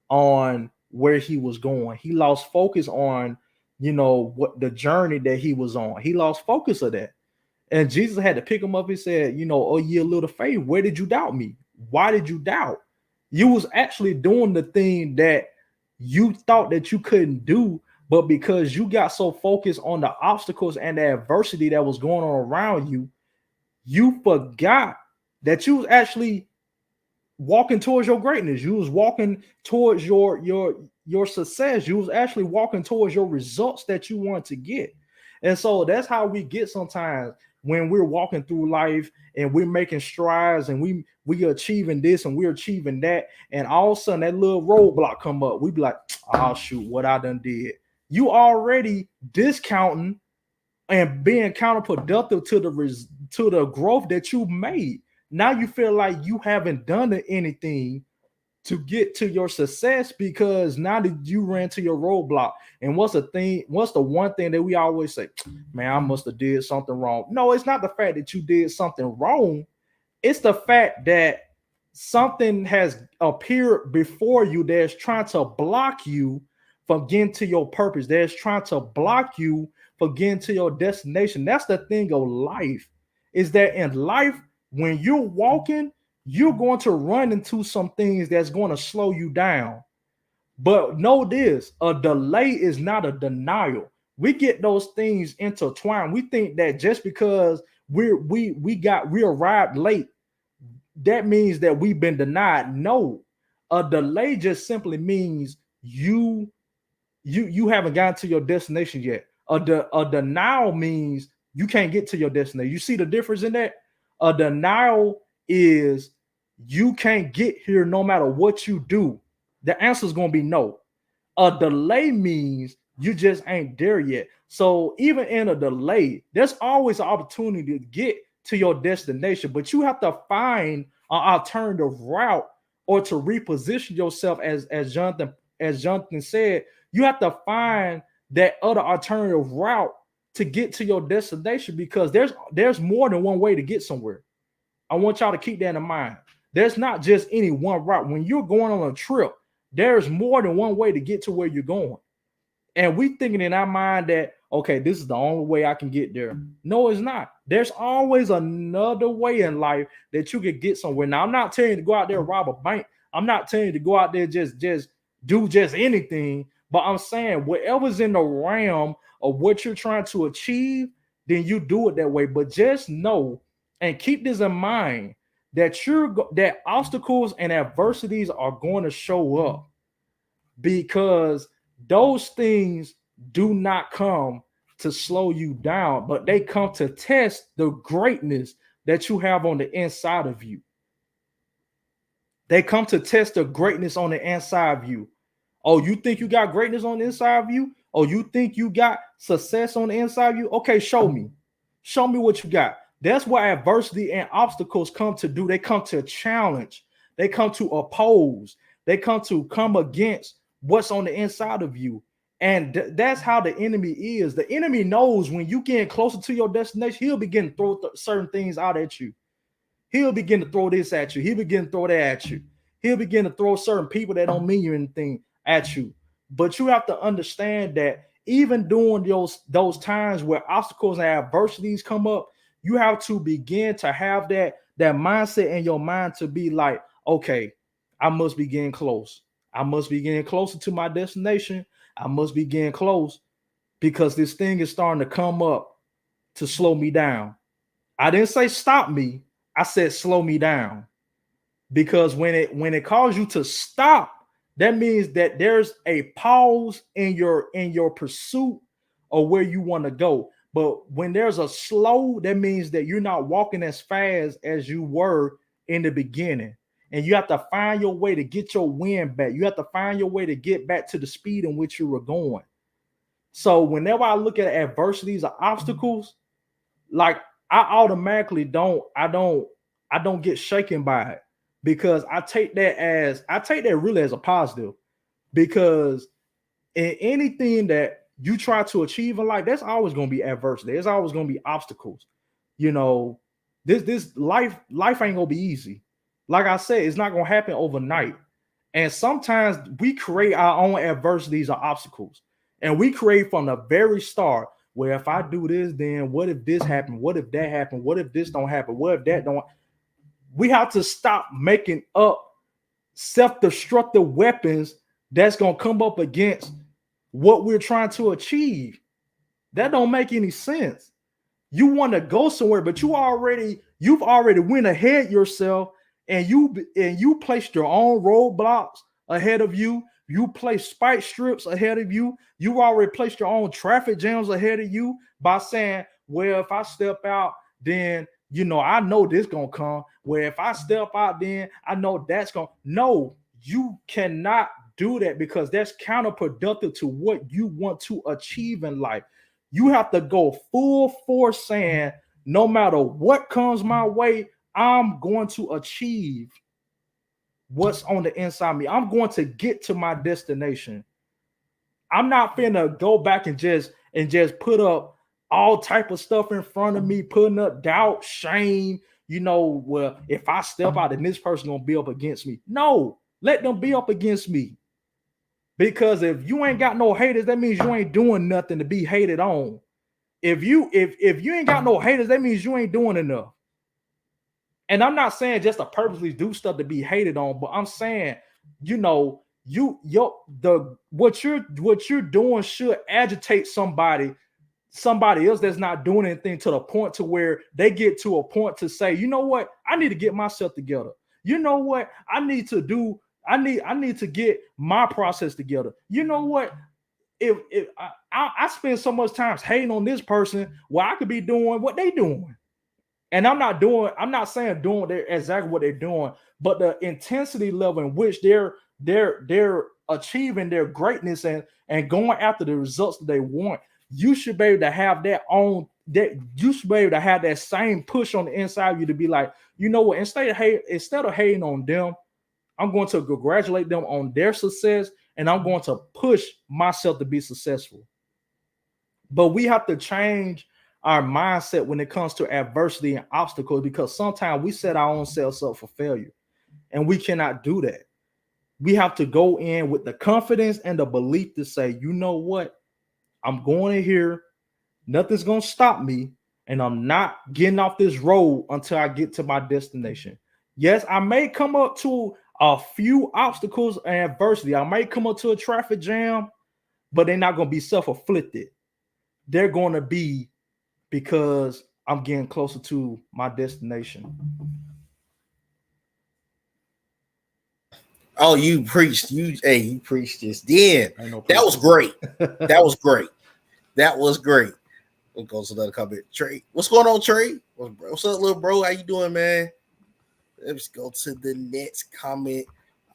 on where he was going. He lost focus on, what the journey that he was on. He lost focus of that. And Jesus had to pick him up. He said, "Oh, ye a little faith, where did you doubt me? Why did you doubt? You was actually doing the thing that you thought that you couldn't do, but because you got so focused on the obstacles and the adversity that was going on around you, you forgot that you was actually walking towards your greatness. You was walking towards your success. You was actually walking towards your results that you want to get." And so that's how we get sometimes. when we're walking through life and we're making strides and we achieving this and we're achieving that, and all of a sudden that little roadblock come up, we be like, oh shoot, what I done did. You already discounting and being counterproductive to to the growth that you made. Now you feel like you haven't done anything to get to your success because now that you ran to your roadblock. And what's the one thing that we always say, man, I must have did something wrong. No, it's not the fact that you did something wrong. It's the fact that something has appeared before you that's trying to block you from getting to your purpose. That's trying to block you from getting to your destination. That's the thing of life, is that in life, when you're walking, you're going to run into some things that's going to slow you down. But know this, a delay is not a denial. We get those things intertwined. We think that just because we arrived late, that means that we've been denied. No, a delay just simply means you haven't gotten to your destination yet. A denial means you can't get to your destination. You see the difference in that? A denial is you can't get here no matter what you do. The answer is going to be no. A delay means you just ain't there yet. So even in a delay, there's always an opportunity to get to your destination, but you have to find an alternative route or to reposition yourself as Jonathan said. You have to find that other alternative route to get to your destination, because there's more than one way to get somewhere. I want y'all to keep that in mind. There's not just any one route. When you're going on a trip, there's more than one way to get to where you're going. And we thinking in our mind that, okay, this is the only way I can get there. No, it's not. There's always another way in life that you can get somewhere. Now, I'm not telling you to go out there and rob a bank. I'm not telling you to go out there just do just anything. But I'm saying whatever's in the realm of what you're trying to achieve, then you do it that way. But just know and keep this in mind that that obstacles and adversities are going to show up, because those things do not come to slow you down, but they come to test the greatness that you have on the inside of you. They come to test the greatness on the inside of you. Oh, you think you got greatness on the inside of you? Oh, you think you got success on the inside of you? Okay, show me. Show me what you got. That's what adversity and obstacles come to do. They come to challenge. They come to oppose. They come against what's on the inside of you. And that's how the enemy is. The enemy knows when you get closer to your destination, he'll begin to throw certain things out at you. He'll begin to throw this at you. He'll begin to throw that at you. He'll begin to throw certain people that don't mean you anything at you. But you have to understand that even during those times where obstacles and adversities come up, you have to begin to have that mindset in your mind to be like, okay, I must be getting close. I must be getting closer to my destination. I must be getting close, because this thing is starting to come up to slow me down. I didn't say stop me. I said slow me down. Because when it calls you to stop, that means that there's a pause in your pursuit of where you want to go. But when there's a slow, that means that you're not walking as fast as you were in the beginning. And you have to find your way to get your wind back. You have to find your way to get back to the speed in which you were going. So whenever I look at adversities or obstacles, like I automatically don't get shaken by it, because I take that really as a positive. Because in anything that you try to achieve in life, there's always going to be adversity. There's always going to be obstacles. You know, this life ain't gonna be easy. Like I said, it's not gonna happen overnight. And sometimes we create our own adversities or obstacles. And we create from the very start, where if I do this, then what if this happened? What if that happened? What if this don't happen? What if that don't? We have to stop making up self-destructive weapons that's gonna come up against what we're trying to achieve. That don't make any sense. You want to go somewhere, but you've already went ahead yourself, and you placed your own roadblocks ahead of you. You placed spike strips ahead of you. You already placed your own traffic jams ahead of you by saying, well, if I step out, then I know this gonna come. Where if I step out, then I know that's gonna. No, you cannot do that because that's counterproductive to what you want to achieve in life. You have to go full force saying, no matter what comes my way, I'm going to achieve what's on the inside of me. I'm going to get to my destination. I'm not finna go back and just put up all type of stuff in front of me, putting up doubt, shame. Well, if I step out, then this person gonna be up against me. No, let them be up against me. Because if you ain't got no haters, that means you ain't doing nothing to be hated on. If you ain't got no haters, that means you ain't doing enough. And I'm not saying just to purposely do stuff to be hated on, but I'm saying, what you're doing should agitate somebody else that's not doing anything to the point to where they get to a point to say, you know what, I need to get myself together. You know what, I need to get my process together. You know what? If I spend so much time hating on this person, well, I could be doing what they doing. And I'm not saying doing exactly what they're doing, but the intensity level in which they're achieving their greatness and going after the results that they want. You should be able to have that you should be able to have that same push on the inside of you to be like, you know what, instead of hating on them, I'm going to congratulate them on their success, and I'm going to push myself to be successful. But we have to change our mindset when it comes to adversity and obstacles, because sometimes we set our own selves up for failure, and we cannot do that. We have to go in with the confidence and the belief to say, you know what, I'm going in here, nothing's going to stop me, and I'm not getting off this road until I get to my destination. Yes, I may come up to a few obstacles and adversity. I may come up to a traffic jam, but they're not going to be self-afflicted. They're going to be because I'm getting closer to my destination. Oh, you preached. You preached this. Then No that was great. That was great. That was great. We'll go to another comment. Trey, what's going on, Trey? What's up, little bro? How you doing, man? Let's go to the next comment.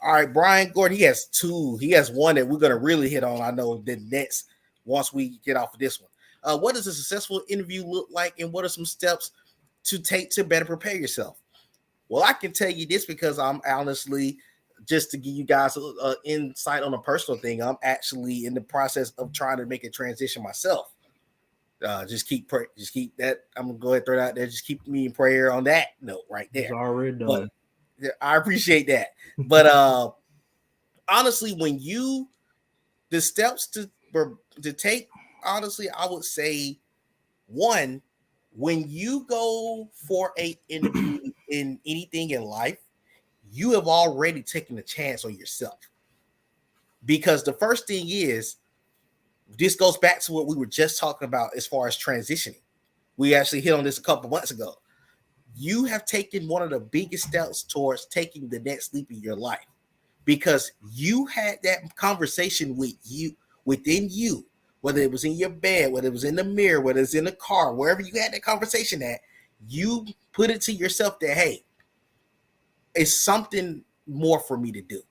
All right, Brian Gordon. He has two. He has one that we're gonna really hit on. I know the next once we get off of this one. What does a successful interview look like, and what are some steps to take to better prepare yourself? Well, I can tell you this because I'm honestly, just to give you guys an insight on a personal thing, I'm actually in the process of trying to make a transition myself. Just keep that. I'm gonna go ahead and throw it out there. Just keep me in prayer on that note right there. It's already done. But I appreciate that. But honestly, the steps to take, honestly, I would say one, when you go for a interview in anything in life, you have already taken a chance on yourself. Because the first thing is, this goes back to what we were just talking about as far as transitioning. We actually hit on this a couple months ago. You have taken one of the biggest steps towards taking the next leap in your life, because you had that conversation within you, whether it was in your bed, whether it was in the mirror, whether it's in the car, wherever you had that conversation at, you put it to yourself that, hey, it's something more for me to do.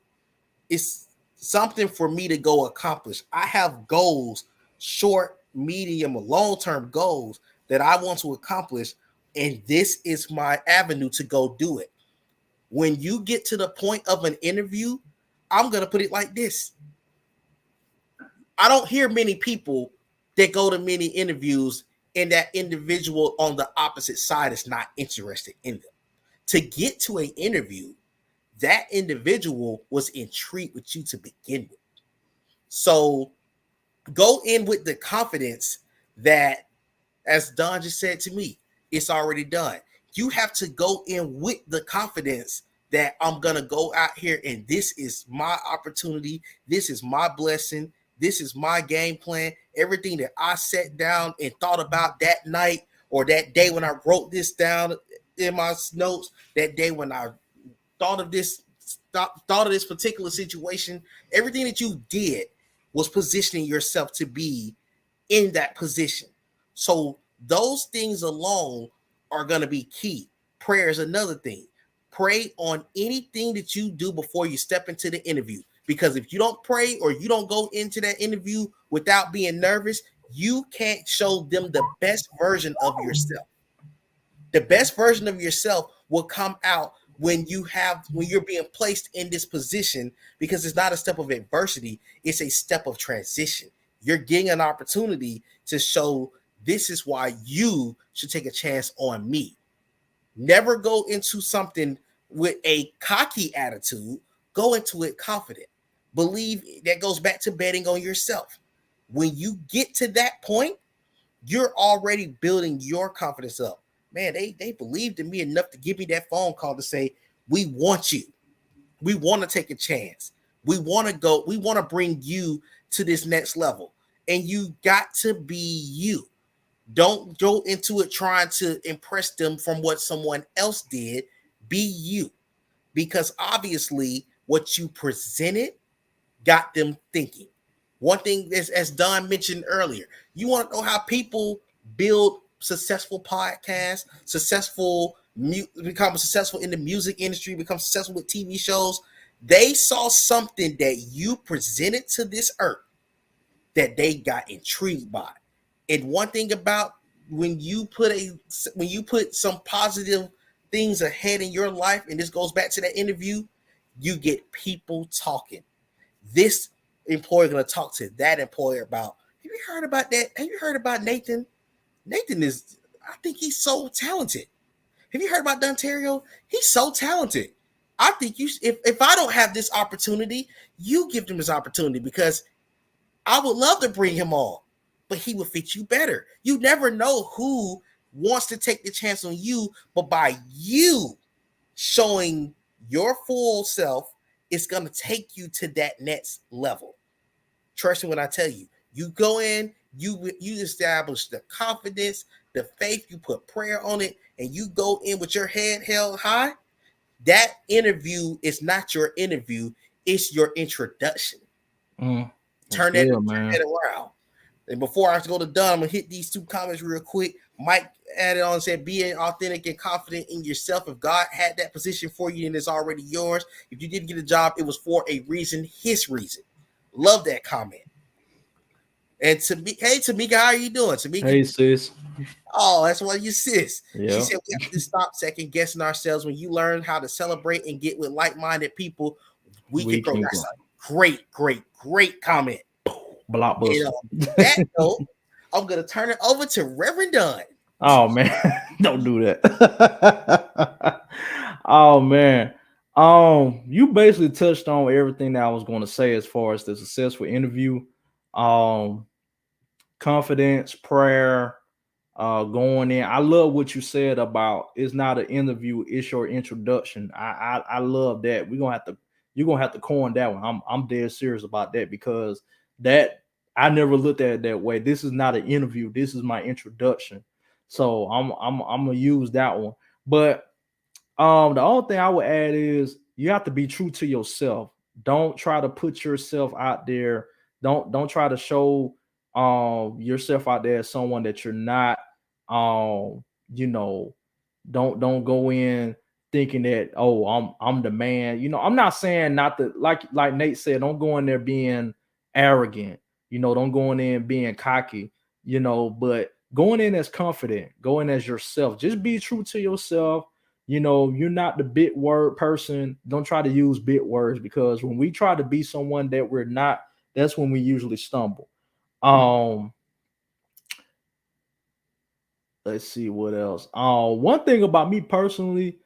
It's something for me to go accomplish. I have goals, short, medium, or long-term goals that I want to accomplish, and this is my avenue to go do it. When you get to the point of an interview, I'm going to put it like this. I don't hear many people that go to many interviews and that individual on the opposite side is not interested in them. To get to an interview, that individual was intrigued with you to begin with. So go in with the confidence that, as Don just said to me, it's already done. You have to go in with the confidence that I'm going to go out here and this is my opportunity. This is my blessing. This is my game plan. Everything that I sat down and thought about that night or that day when I wrote this down in my notes, that day when I thought of this particular situation, everything that you did was positioning yourself to be in that position. So those things alone are going to be key. Prayer is another thing. Pray on anything that you do before you step into the interview. Because if you don't pray or you don't go into that interview without being nervous, you can't show them the best version of yourself. The best version of yourself will come out when you're being placed in this position, because it's not a step of adversity, it's a step of transition. You're getting an opportunity to show this is why you should take a chance on me. Never go into something with a cocky attitude. Go into it confident. Believe that goes back to betting on yourself. When you get to that point, you're already building your confidence up. Man, they believed in me enough to give me that phone call to say, we want you. We want to take a chance. We want to go, we want to bring you to this next level. And you got to be you. Don't go into it trying to impress them from what someone else did. Be you. Because obviously, what you presented got them thinking. One thing is, as Don mentioned earlier, you want to know how people build successful podcasts, become successful in the music industry, become successful with TV shows. They saw something that you presented to this earth that they got intrigued by. And one thing about when you put some positive things ahead in your life, and this goes back to that interview, you get people talking. This employer going to talk to that employer about, have you heard about that? Have you heard about Nathan? Nathan is, I think he's so talented. Have you heard about Dontario? He's so talented. I think if I don't have this opportunity, you give him this opportunity, because I would love to bring him on, but he would fit you better. You never know who wants to take the chance on you, but by you showing your full self, it's going to take you to that next level. Trust me when I tell you, you go in, you establish the confidence, the faith, you put prayer on it, and you go in with your head held high. That interview is not your interview, it's your introduction. Mm, that's Turn that good, turn man. that around. And before I go to Don, I'm gonna hit these two comments real quick. Mike added on and said, being authentic and confident in yourself. If God had that position for you, and it's already yours. If you didn't get a job, it was for a reason, his reason. Love that comment. And to me, hey Tamika, how are you doing? Tamika, Hey, sis. oh, that's one of your sis. She Yeah, said we have to stop second guessing ourselves. When you learn how to celebrate and get with like-minded people, we can we grow. can That's go. a great comment. And Blockbuster. that note, I'm gonna turn it over to Reverend Dunn. Oh man, don't do that. Oh man. You basically touched on everything that I was going to say as far as the successful interview. Um, confidence, prayer, going in. I love what you said about it's not an interview, it's your introduction. I love that. We're gonna have to you're gonna have to coin that one. I'm dead serious about that, because that I never looked at it that way. This is not an interview, this is my introduction. So I'm gonna use that one. But the only thing I would add is you have to be true to yourself. Don't try to put yourself out there. Don't try to show yourself out there as someone that you're not. You know, don't go in thinking that, oh, I'm the man. I'm not saying not to, like Nate said, don't go in there being arrogant. Don't go in there being cocky. But going in as confident, going as yourself. Just be true to yourself. You're not the big word person. Don't try to use big words, because when we try to be someone that we're not, that's when we usually stumble. Um, let's see what else. One thing about me personally,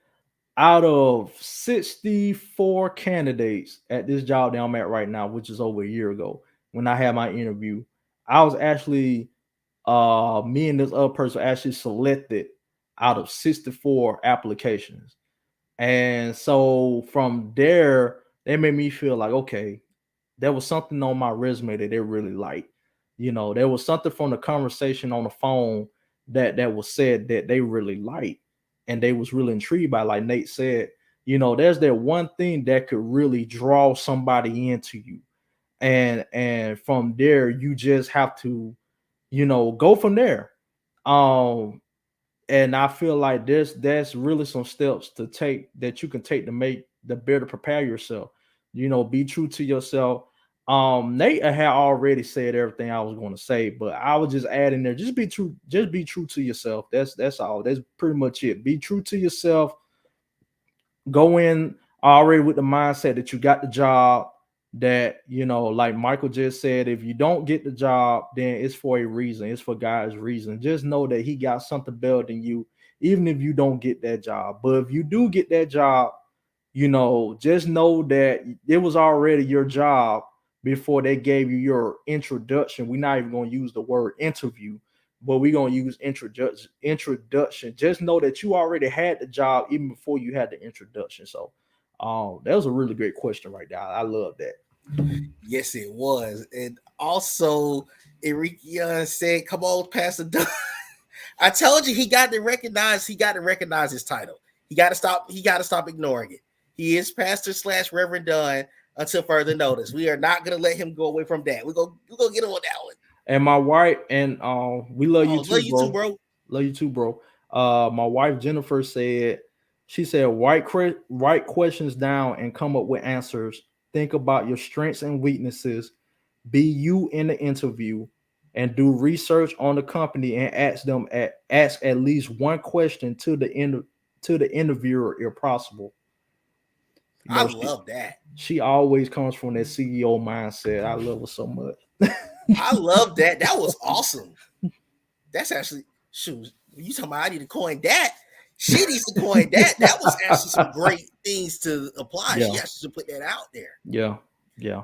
out of 64 candidates at this job that I'm at right now, which is over a year ago, when I had my interview, I was actually me and this other person actually selected out of 64 applications. And so from there, they made me feel like, okay, there was something on my resume that they really liked. There was something from the conversation on the phone that was said that they really liked, and they was really intrigued by. Like Nate said, there's that one thing that could really draw somebody into you, and from there, you just have to, go from there. Um, And I feel like that's really some steps to take that you can take to make the better prepare yourself. Be true to yourself. Nate had already said everything I was going to say, but I was just adding there. Just be true to yourself. That's all. That's pretty much it. Be true to yourself. Go in already with the mindset that you got the job, that like Michael just said, if you don't get the job, then it's for a reason. It's for God's reason. Just know that he got something better than you, even if you don't get that job. But if you do get that job, just know that it was already your job before they gave you your introduction. We're not even going to use the word interview, but we're going to use introduction. Just know that you already had the job even before you had the introduction. So that was a really great question right there. I love that. Yes, it was. And also, Enrique said, "Come on, Pastor Doug." I told you he got to recognize. He got to recognize his title. He got to stop. He got to stop ignoring it. He is Pastor slash Reverend Dunn until further notice. We are not going to let him go away from that. We're gonna get him on that one. And my wife, and we love you Oh, too, love you too, bro. bro. Love you too, bro. My wife Jennifer said, she said, write questions down and come up with answers. Think about your strengths and weaknesses. Be you in the interview, and do research on the company and ask at least one question to the interviewer if possible. You I know, love that. she always comes from that CEO mindset. I love her so much. I love that. That was awesome. That's actually shoot. You talking about I need to coin that? She needs to coin that. That was actually some great things to apply. She Yeah, actually should put that out there. yeah, yeah.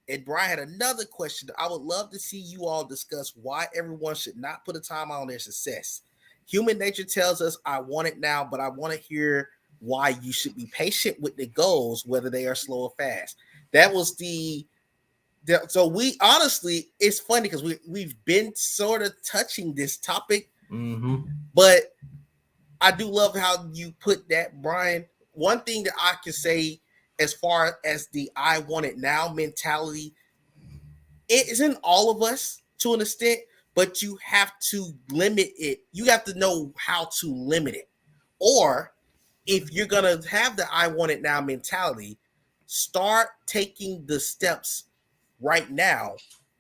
And Brian had another question. I would love to see you all discuss why everyone should not put a timeline on their success. Human nature tells us, I want it now, but I want to hear why you should be patient with the goals, whether they are slow or fast. That was so we honestly, it's funny because we've been sort of touching this topic, Mm-hmm. but I do love how you put that, Brian. One thing that I can say as far as the I want it now mentality, it is in all of us to an extent, but you have to limit it. You have to know how to limit it. Or if you're going to have the I want it now mentality, start taking the steps right now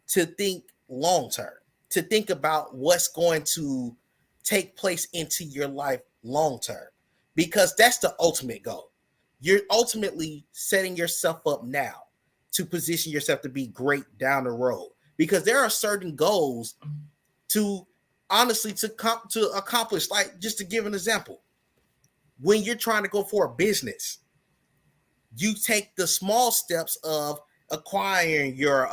to think long term, to think about what's going to take place into your life long term, because that's the ultimate goal. You're ultimately setting yourself up now to position yourself to be great down the road, because there are certain goals to honestly to accomplish. Like, just to give an example, when you're trying to go for a business, you take the small steps of acquiring your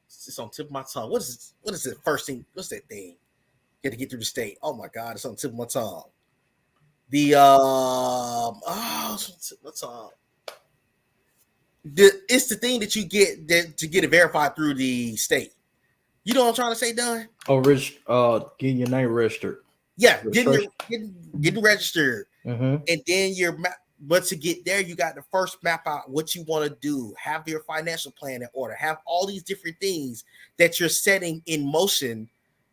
it's on the tip of my tongue. What is it first thing? What's that thing? You have to get through the state. Oh my god, it's on the tip of my tongue. The it's on the tip of my tongue. It's the thing that you get to get it verified through the state. You know what I'm trying to say, Don? Oh, Rich, getting your name registered. Yeah, Registration. getting registered, Mm-hmm. and then but to get there, you got to first map out what you want to do, have your financial plan in order, have all these different things that you're setting in motion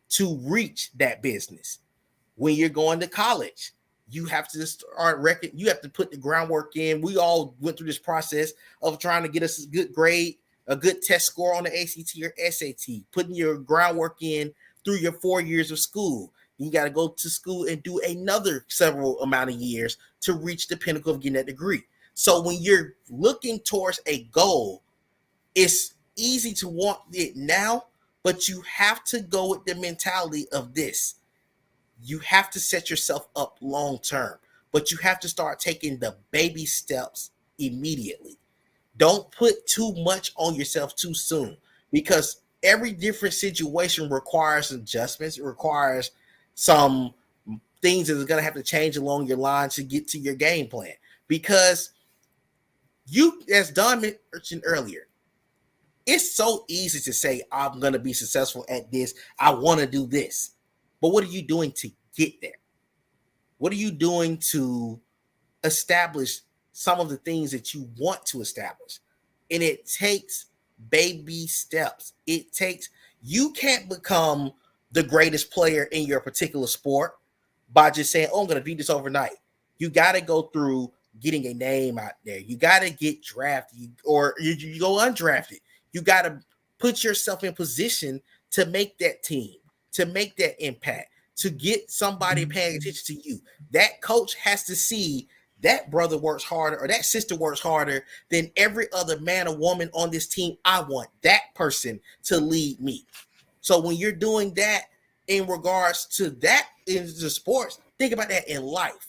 to reach that business. When you're going to college, you have to start you have to put the groundwork in. We all went through this process of trying to get us a good grade, a good test score on the ACT or SAT, putting your groundwork in through your 4 years of school. You got to go to school and do another several amount of years to reach the pinnacle of getting that degree. So when you're looking towards a goal, it's easy to want it now, but you have to go with the mentality of this. You have to set yourself up long term, but you have to start taking the baby steps immediately. Don't put too much on yourself too soon, because every different situation requires adjustments. It requires some things that are going to have to change along your line to get to your game plan. Because you, as Don mentioned earlier, it's so easy to say, I'm going to be successful at this. I want to do this. But what are you doing to get there? What are you doing to establish some of the things that you want to establish? And it takes baby steps. You can't become the greatest player in your particular sport by just saying, "Oh, I'm going to do this overnight." You got to go through getting a name out there. You got to get drafted, or you go undrafted. You got to put yourself in position to make that team, to make that impact, to get somebody paying attention to you. That coach has to see that brother works harder or that sister works harder than every other man or woman on this team. I want that person to lead me. So when you're doing that in regards to that in the sports, think about that in life.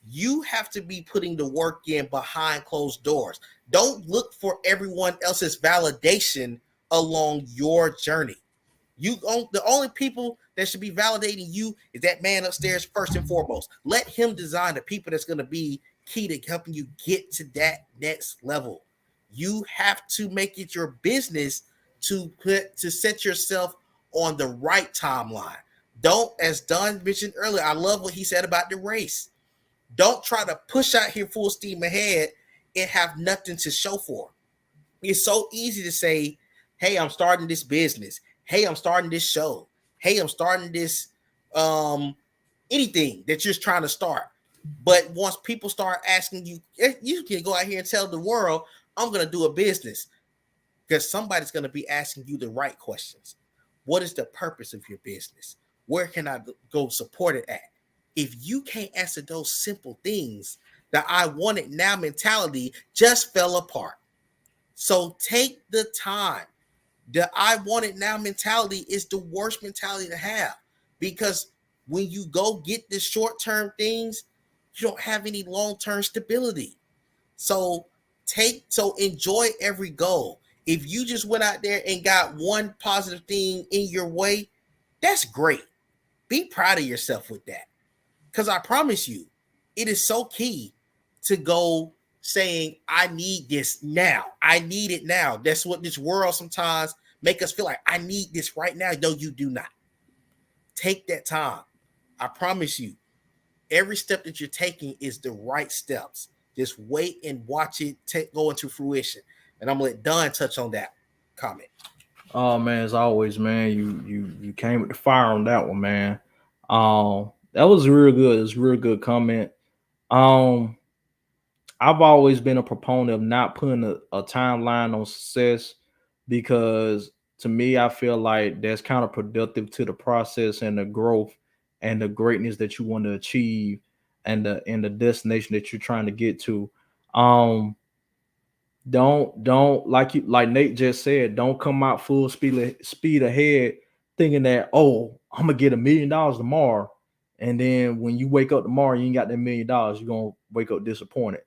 You have to be putting the work in behind closed doors. Don't look for everyone else's validation along your journey. The only people that should be validating you is that man upstairs first and foremost. Let him design the people that's going to be key to helping you get to that next level. You have to make it your business to set yourself on the right timeline. Don't, as Don mentioned earlier, I love what he said about the race. Don't try to push out here full steam ahead and have nothing to show for. It's so easy to say, "Hey, I'm starting this business. Hey, I'm starting this show. Hey, I'm starting this um anything that you're trying to start." But once people start asking you, you can go out here and tell the world, "I'm going to do a business," because somebody's going to be asking you the right questions. What is the purpose of your business? Where can I go support it at? If you can't answer those simple things, the "I want it now" mentality just fell apart. So take the time. The "I want it now" mentality is the worst mentality to have, because when you go get the short term things, you don't have any long term stability. So enjoy every goal. If you just went out there and got one positive thing in your way, that's great. Be proud of yourself with that. Because I promise you, it is so key to go saying, "I need this now. I need it now." That's what this world sometimes make us feel like. I need this right now. No, you do not. Take that time. I promise you, every step that you're taking is the right steps. Just wait and watch it go into fruition. And I'm gonna let Don touch on that comment. Oh man, as always, man, you came with the fire on that one, man. That was real good. It was a real good comment. Um, I've always been a proponent of not putting a timeline on success, because to me, I feel like that's counterproductive to the process and the growth and the greatness that you want to achieve, and the destination that you're trying to get to. Um, don't like Nate just said, don't come out full speed ahead thinking that, oh, I'm gonna get $1 million tomorrow, and then when you wake up tomorrow you ain't got that $1 million, you're gonna wake up disappointed,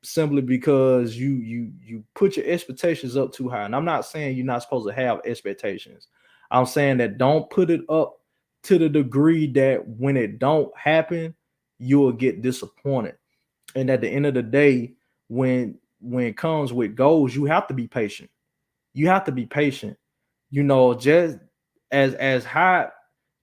simply because you put your expectations up too high. And I'm not saying you're not supposed to have expectations. I'm saying that don't put it up to the degree that when it don't happen, you'll get disappointed. And at the end of the day, when it comes with goals, you have to be patient. You have to be patient. Just as high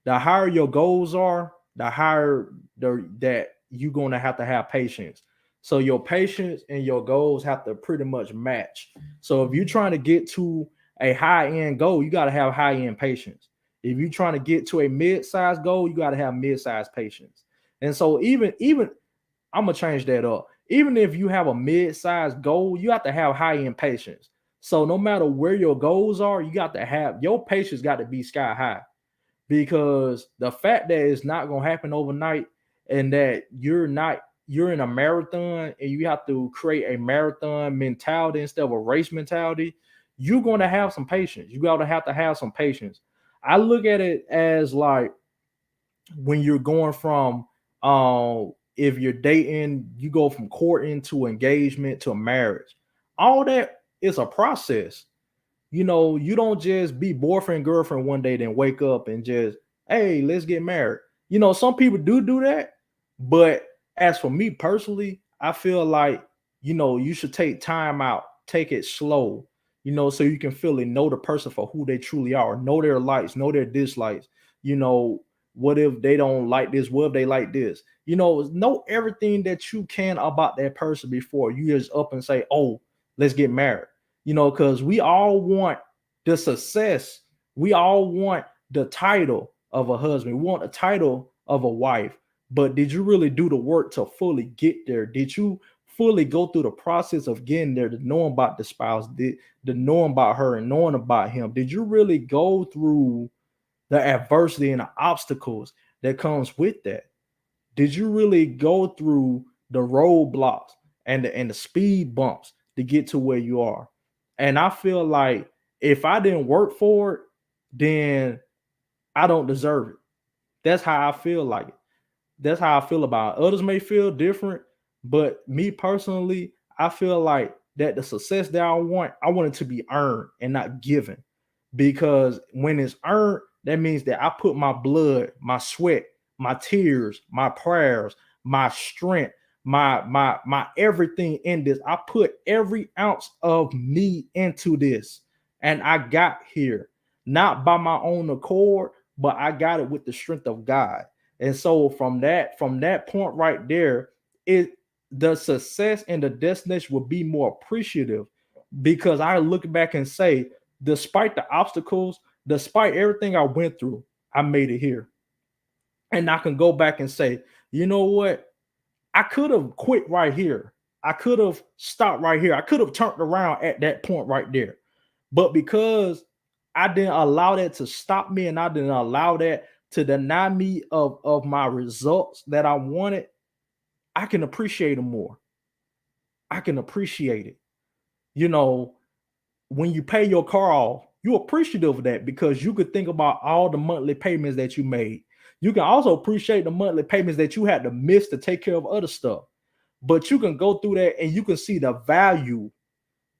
the higher your goals are, the higher that you're gonna have to have patience. So your patience and your goals have to pretty much match. So if you're trying to get to a high end goal, you got to have high end patience. If you're trying to get to a mid sized goal, you got to have mid sized patience. And so even I'm gonna change that up. Even if you have a mid-sized goal, you have to have high-end patience. So no matter where your goals are, you got to have your patience got to be sky high, because the fact that it's not gonna happen overnight, and that you're in a marathon and you have to create a marathon mentality instead of a race mentality, you're gonna have some patience. You gotta have to have some patience. I look at it as like when you're going from if you're dating, you go from courting to engagement to marriage. All that is a process. You don't just be boyfriend girlfriend one day then wake up and just, hey, let's get married. Some people do that, but as for me personally, I feel like you should take time out, take it slow, so you can feel and know the person for who they truly are, know their likes, know their dislikes. you know what if they don't like this, what if they like this, know everything that you can about that person before you just up and say, oh, let's get married. Because we all want the success. We all want the title of a husband. We want a title of a wife, but did you really do the work to fully get there? Did you fully go through the process of getting there, to knowing about the spouse, the knowing about her and knowing about him? Did you really go through the adversity and the obstacles that comes with that? Did you really go through the roadblocks and the speed bumps to get to where you are? And I feel like if I didn't work for it, then I don't deserve it. That's how I feel like it. That's how I feel about it. Others may feel different, but me personally, I feel like that the success that I want it to be earned and not given. Because when it's earned, that means that I put my blood, my sweat, my tears, my prayers, my strength, my everything in this. I put every ounce of me into this, and I got here not by my own accord, but I got it with the strength of God. And so from that point right there, it the success and the destination will be more appreciative, because I look back and say, despite the obstacles, despite everything I went through, I made it here. And I can go back and say, you know what? I could have quit right here. I could have stopped right here. I could have turned around at that point right there. But because I didn't allow that to stop me, and I didn't allow that to deny me of my results that I wanted, I can appreciate them more. I can appreciate it. You know, when you pay your car off, you're appreciative of that, because you could think about all the monthly payments that you made. You can also appreciate the monthly payments that you had to miss to take care of other stuff. But you can go through that and you can see the value.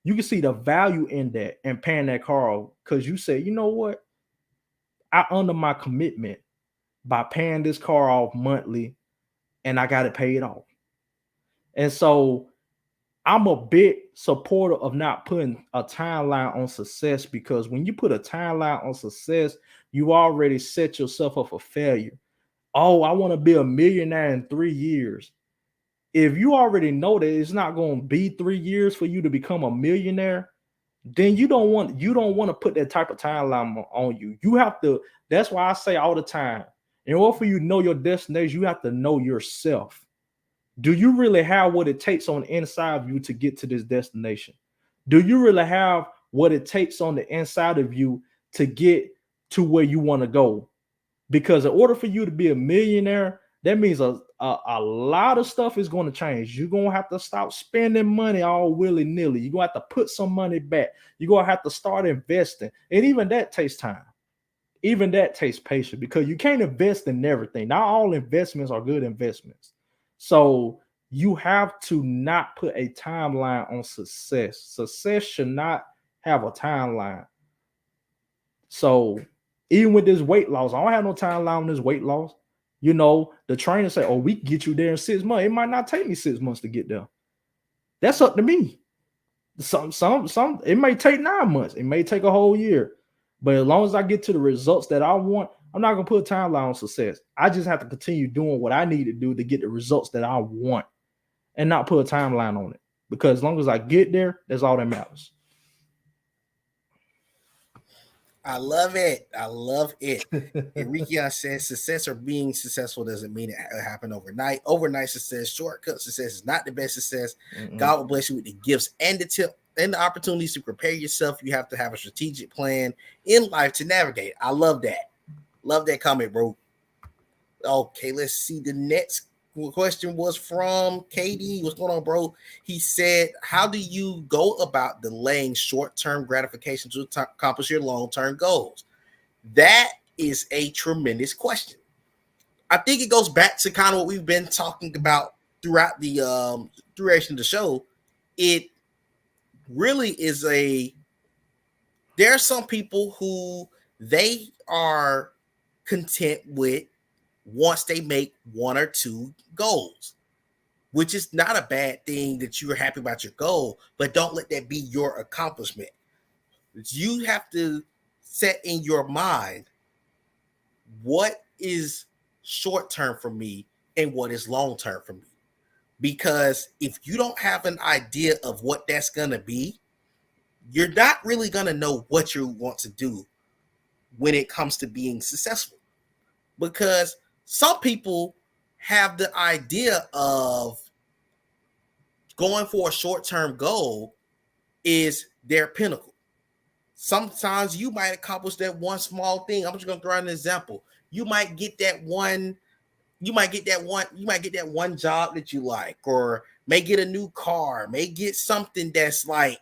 You can see the value in that and paying that car off, because you say, you know what? I honor my commitment by paying this car off monthly, and I got to pay it off. And so I'm a big supporter of not putting a timeline on success, because when you put a timeline on success, you already set yourself up for failure. Oh, I want to be a millionaire in 3 years. If you already know that it's not going to be 3 years for you to become a millionaire, then you don't want to put that type of timeline on you. You have to. That's why I say all the time, in order for you to know your destination, you have to know yourself. Do you really have what it takes on the inside of you to get to this destination? Do you really have what it takes on the inside of you to get to where you want to go? Because in order for you to be a millionaire, that means a lot of stuff is going to change. You're going to have to stop spending money all willy-nilly. You're going to have to put some money back. You're going to have to start investing. And even that takes time. Even that takes patience, because you can't invest in everything. Not all investments are good investments. So you have to not put a timeline on success. Success should not have a timeline. So even with this weight loss, I don't have no timeline on this weight loss. You know, the trainer say, "Oh, we can get you there in 6 months." It might not take me 6 months to get there. That's up to me. Some. It may take 9 months. It may take a whole year. But as long as I get to the results that I want, I'm not gonna put a timeline on success. I just have to continue doing what I need to do to get the results that I want, and not put a timeline on it. Because as long as I get there, that's all that matters. I love it. I love it. Enrique says success or being successful doesn't mean it happened overnight. Overnight success, shortcut success is not the best success. Mm-mm. God will bless you with the gifts and the tip and the opportunities to prepare yourself. You have to have a strategic plan in life to navigate. I love that. Love that comment, bro. Okay, let's see. The next question was from KD. What's going on, bro? He said, how do you go about delaying short-term gratification to accomplish your long-term goals? That is a tremendous question. I think it goes back to kind of what we've been talking about throughout the duration of the show. It really is there are some people who they are content with once they make one or two goals, which is not a bad thing that you're happy about your goal, but don't let that be your accomplishment. You have to set in your mind what is short term for me and what is long term for me. Because if you don't have an idea of what that's going to be, you're not really going to know what you want to do when it comes to being successful. Because Some people have the idea of going for a short term goal is their pinnacle. Sometimes you might accomplish that one small thing. I'm just gonna throw out an example. You might get that one, you might get that one job that you like, or may get a new car, may get something that's like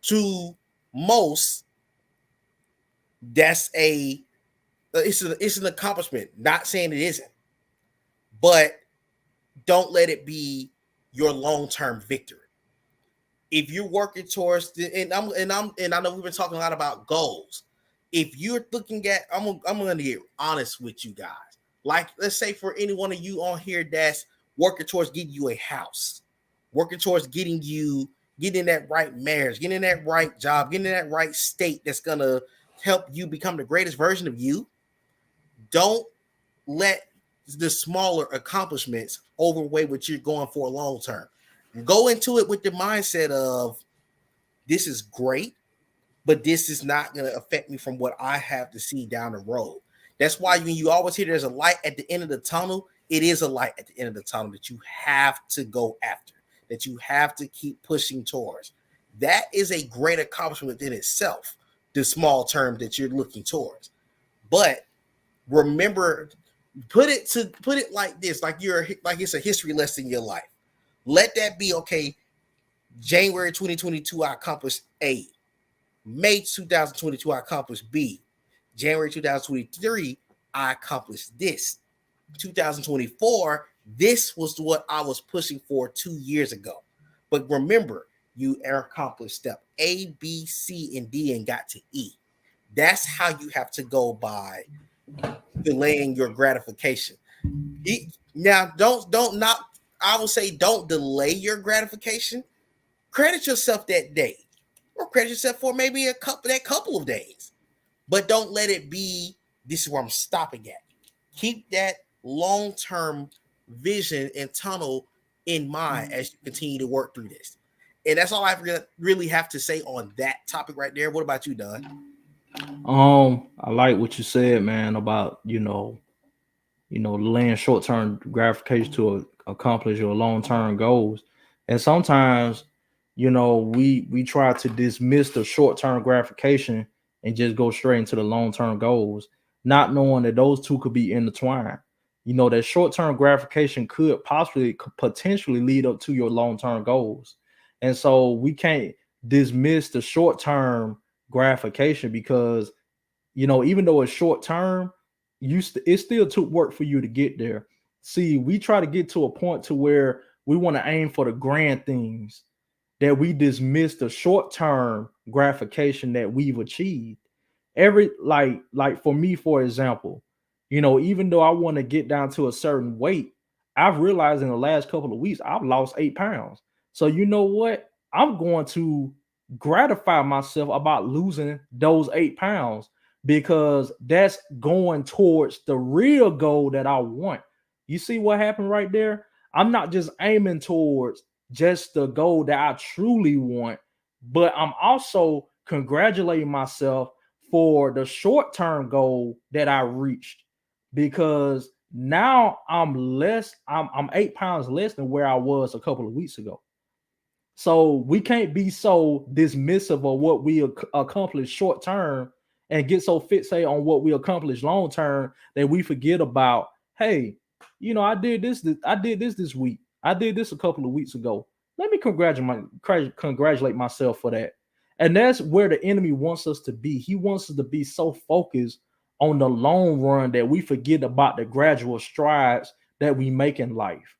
to most, that's it's an accomplishment. Not saying it isn't, but don't let it be your long-term victory. If you're working towards and I know we've been talking a lot about goals. If you're looking at, I'm going to get honest with you guys. Like, let's say for any one of you on here that's working towards getting you a house, working towards getting that right marriage, getting that right job, getting that right state that's gonna help you become the greatest version of you. Don't let the smaller accomplishments overweigh what you're going for long term. Go into it with the mindset of, this is great, but this is not going to affect me from what I have to see down the road. That's why when you always hear there's a light at the end of the tunnel, it is a light at the end of the tunnel that you have to go after, that you have to keep pushing towards. That is a great accomplishment within itself, the small term that you're looking towards. But remember, put it like this, like it's a history lesson in your life. Let that be, okay, January 2022, I accomplished A. May 2022, I accomplished B. January 2023, I accomplished this. 2024, this was what I was pushing for 2 years ago. But remember, you accomplished step A, B, C, and D and got to E. That's how you have to go by delaying your gratification. Now, don't not. I will say, don't delay your gratification. Credit yourself that day, or credit yourself for maybe couple of days, but don't let it be, this is where I'm stopping at. Keep that long term vision and tunnel in mind as you continue to work through this. And that's all I really have to say on that topic right there. What about you, Don? I like what you said, man, about laying short term gratification to accomplish your long term goals. And sometimes, we try to dismiss the short term gratification and just go straight into the long term goals, not knowing that those two could be intertwined. That short term gratification could potentially lead up to your long term goals. And so we can't dismiss the short term gratification because even though it's short term, it still took work for you to get there. See, we try to get to a point to where we want to aim for the grand things, that we dismiss the short term gratification that we've achieved. Like for me, for example, even though I want to get down to a certain weight, I've realized in the last couple of weeks I've lost 8 pounds. So you know what? I'm going to gratify myself about losing those 8 pounds because that's going towards the real goal that I want. You see what happened right there? I'm not just aiming towards just the goal that I truly want, but I'm also congratulating myself for the short term goal that I reached because now I'm 8 pounds less than where I was a couple of weeks ago. So we can't be so dismissive of what we accomplish short term and get so fixated on what we accomplish long term that we forget about, hey, I did this week. I did this a couple of weeks ago. Let me congratulate myself for that. And that's where the enemy wants us to be. He wants us to be so focused on the long run that we forget about the gradual strides that we make in life.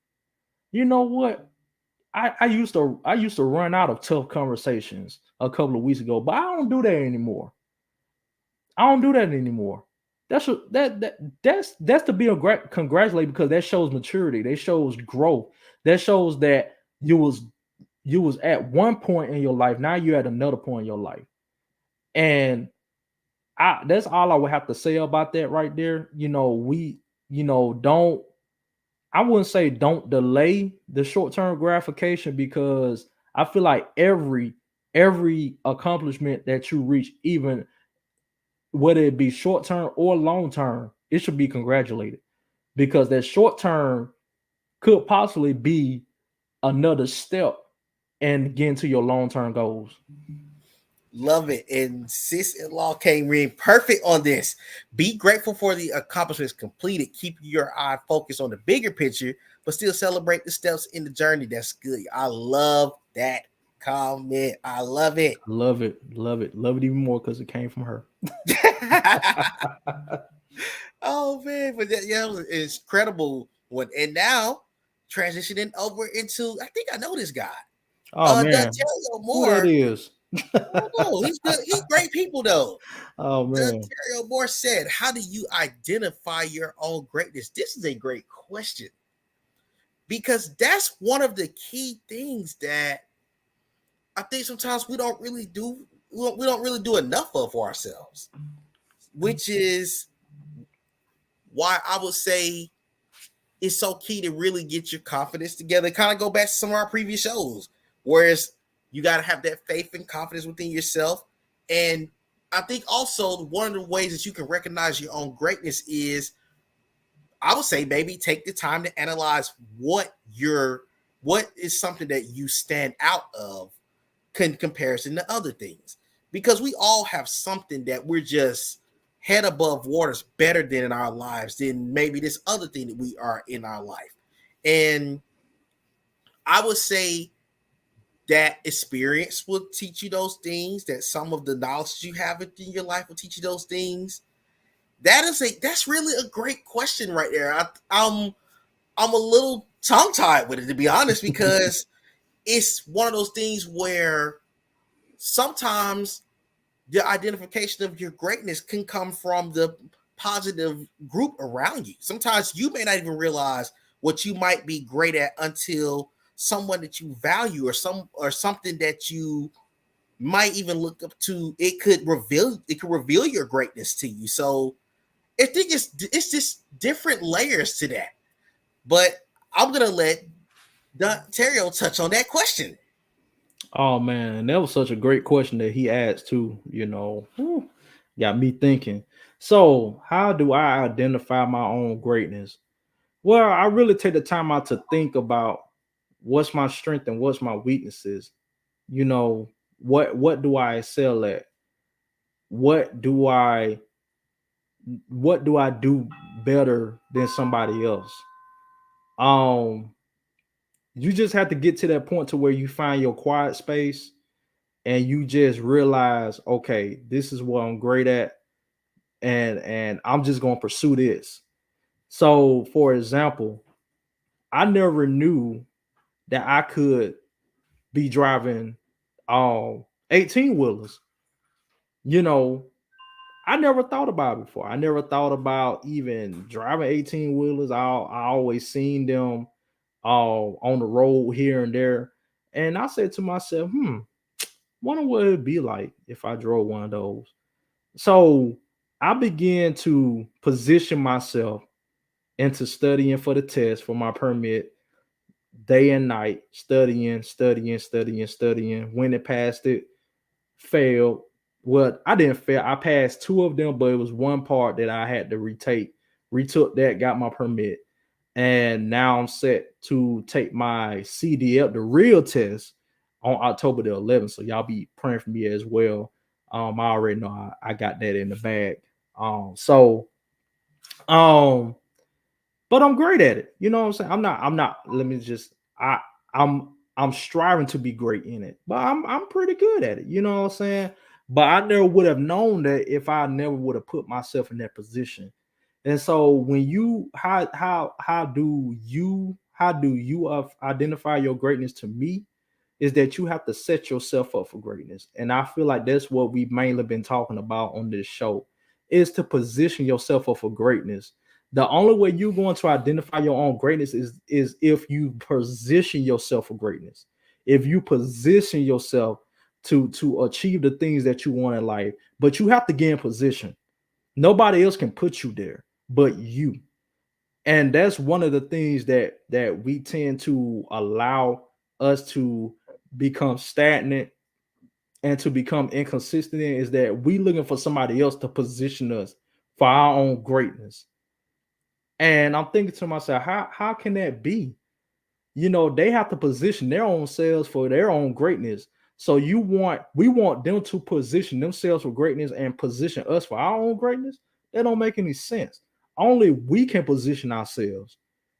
You know what? I used to run out of tough conversations a couple of weeks ago, but I don't do that anymore. I don't do that anymore. That's to be congratulated because that shows maturity. That shows growth. That shows that you was at one point in your life. Now you're at another point in your life, and that's all I would have to say about that right there. Don't I wouldn't say don't delay the short term gratification because I feel like every accomplishment that you reach, even whether it be short term or long term, it should be congratulated, because that short term could possibly be another step and getting to your long term goals. Love it. And sis-in-law came in perfect on this. Be grateful for the accomplishments completed. Keep your eye focused on the bigger picture, but still celebrate the steps in the journey. That's good. I love that comment. I love it. Love it, love it, love it even more because it came from her. Oh man, but that, yeah, it's incredible. What and now transitioning over into, I think I know this guy. Oh man, Dontario who that Moore. is? I don't know. He's good. He's great people though. Oh man. Ontario Moore said, "How do you identify your own greatness?" This is a great question because that's one of the key things that I think sometimes we don't really do. We don't really do enough of for ourselves, which is why I would say it's so key to really get your confidence together. Kind of go back to some of our previous shows, whereas you got to have that faith and confidence within yourself. And I think also one of the ways that you can recognize your own greatness is, I would say, maybe take the time to analyze what is something that you stand out of in comparison to other things, because we all have something that we're just head above waters better than in our lives than maybe this other thing that we are in our life. And I would say that experience will teach you those things, that some of the knowledge you have in your life will teach you those things. That's really a great question right there. I'm a little tongue tied with it, to be honest, because it's one of those things where sometimes the identification of your greatness can come from the positive group around you. Sometimes you may not even realize what you might be great at until someone that you value or something that you might even look up to, it could reveal your greatness to you. So I think it's just different layers to that. But I'm gonna let Terrio touch on that question. Oh man, that was such a great question that he asked too. Whew, got me thinking. So, how do I identify my own greatness? Well, I really take the time out to think about what's my strength and what's my weaknesses. You know, what do I excel at? What do I what do I do better than somebody else? Um, you just have to get to that point to where you find your quiet space and you just realize, okay, this is what I'm great at, and I'm just gonna pursue this. So, for example, I never knew that I could be driving 18 wheelers. You know, I never thought about it before. I never thought about even driving 18 wheelers. I always seen them on the road here and there. And I said to myself, wonder what it'd be like if I drove one of those. So I began to position myself into studying for the test for my permit day and night, studying. When it passed it, failed. Well, I didn't fail. I passed two of them, but it was one part that I had to retake. Retook that, got my permit, and now I'm set to take my CDL, the real test, on October the 11th. So y'all be praying for me as well. I already know I got that in the bag. Um, but I'm great at it. You know what I'm saying? I'm not, let me just I'm striving to be great in it, but I'm pretty good at it. You know what I'm saying? But I never would have known that if I never would have put myself in that position. And so when you how do you identify your greatness? To me, is that you have to set yourself up for greatness. And I feel like that's what we've mainly been talking about on this show, is to position yourself up for greatness. The only way you're going to identify your own greatness is if you position yourself for greatness. If you position yourself to achieve the things that you want in life, but you have to get in position. Nobody else can put you there but you. And that's one of the things that we tend to allow us to become stagnant and to become inconsistent in, is that we looking for somebody else to position us for our own greatness. And I'm thinking to myself, how can that be? They have to position their own selves for their own greatness. So we want them to position themselves for greatness and position us for our own greatness. That don't make any sense. Only we can position ourselves.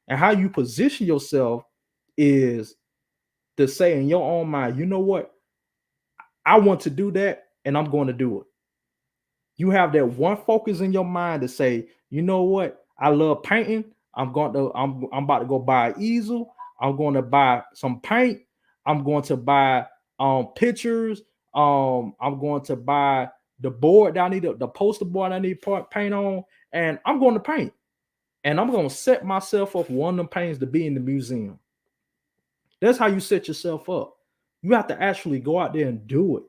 And how you position yourself is to say in your own mind, you know what? I want to do that and I'm going to do it. You have that one focus in your mind to say, you know what? I love painting. I'm about to go buy an easel. I'm going to buy some paint. I'm going to buy pictures. I'm going to buy the board that I need, the poster board I need paint on, and I'm going to paint. And I'm going to set myself up one of them paintings to be in the museum. That's how you set yourself up. You have to actually go out there and do it.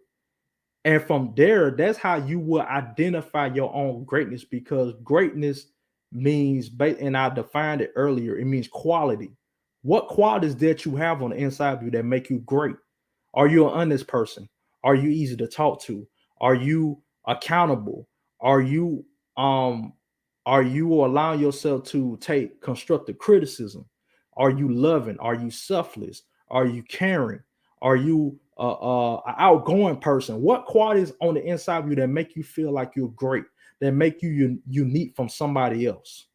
And from there, that's how you will identify your own greatness, because greatness means, and I defined it earlier, it means quality. What qualities that you have on the inside of you that make you great? Are you an honest person? Are you easy to talk to? Are you accountable? Are you um are you allowing yourself to take constructive criticism? Are you loving? Are you selfless? Are you caring? Are you an outgoing person? What qualities on the inside of you that make you feel like you're great, that make you unique from somebody else?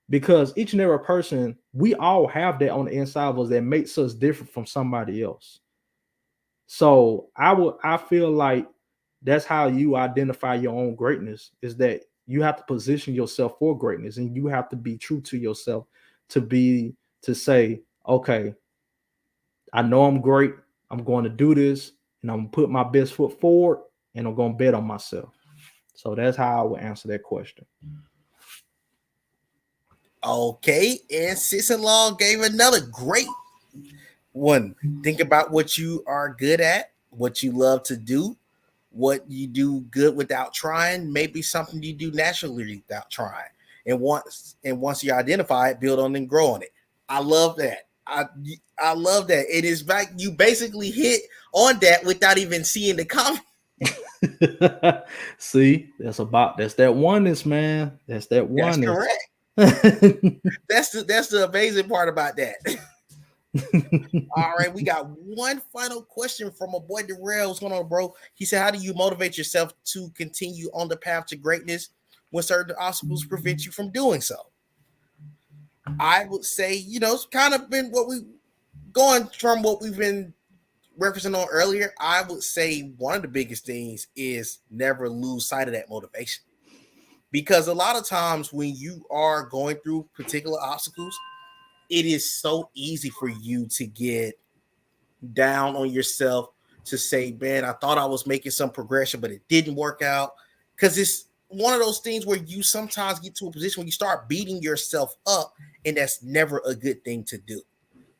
Because each and every person, we all have that on the inside of us that makes us different from somebody else. So I feel like that's how you identify your own greatness, is that you have to position yourself for greatness, and you have to be true to yourself to say, okay, I know I'm great. I'm going to do this, and I'm gonna put my best foot forward, and I'm gonna bet on myself. So that's how I would answer that question. Okay, and sis-in-law gave another great one. Think about what you are good at, what you love to do, what you do good without trying, maybe something you do naturally without trying. And once you identify it, build on and grow on it. I love that. I love that. It is like you basically hit on that without even seeing the comment. See, that's that oneness, man. That's that That's oneness. correct. That's the amazing part about that. All right, we got one final question from a boy Darrell. What's going on, bro? He said, "How do you motivate yourself to continue on the path to greatness when certain obstacles prevent you from doing so?" I would say, it's kind of been what we going from what we've been referencing on earlier. I would say one of the biggest things is never lose sight of that motivation, because a lot of times when you are going through particular obstacles, it is so easy for you to get down on yourself, to say, man, I thought I was making some progression, but it didn't work out. Because it's one of those things where you sometimes get to a position where you start beating yourself up, and that's never a good thing to do.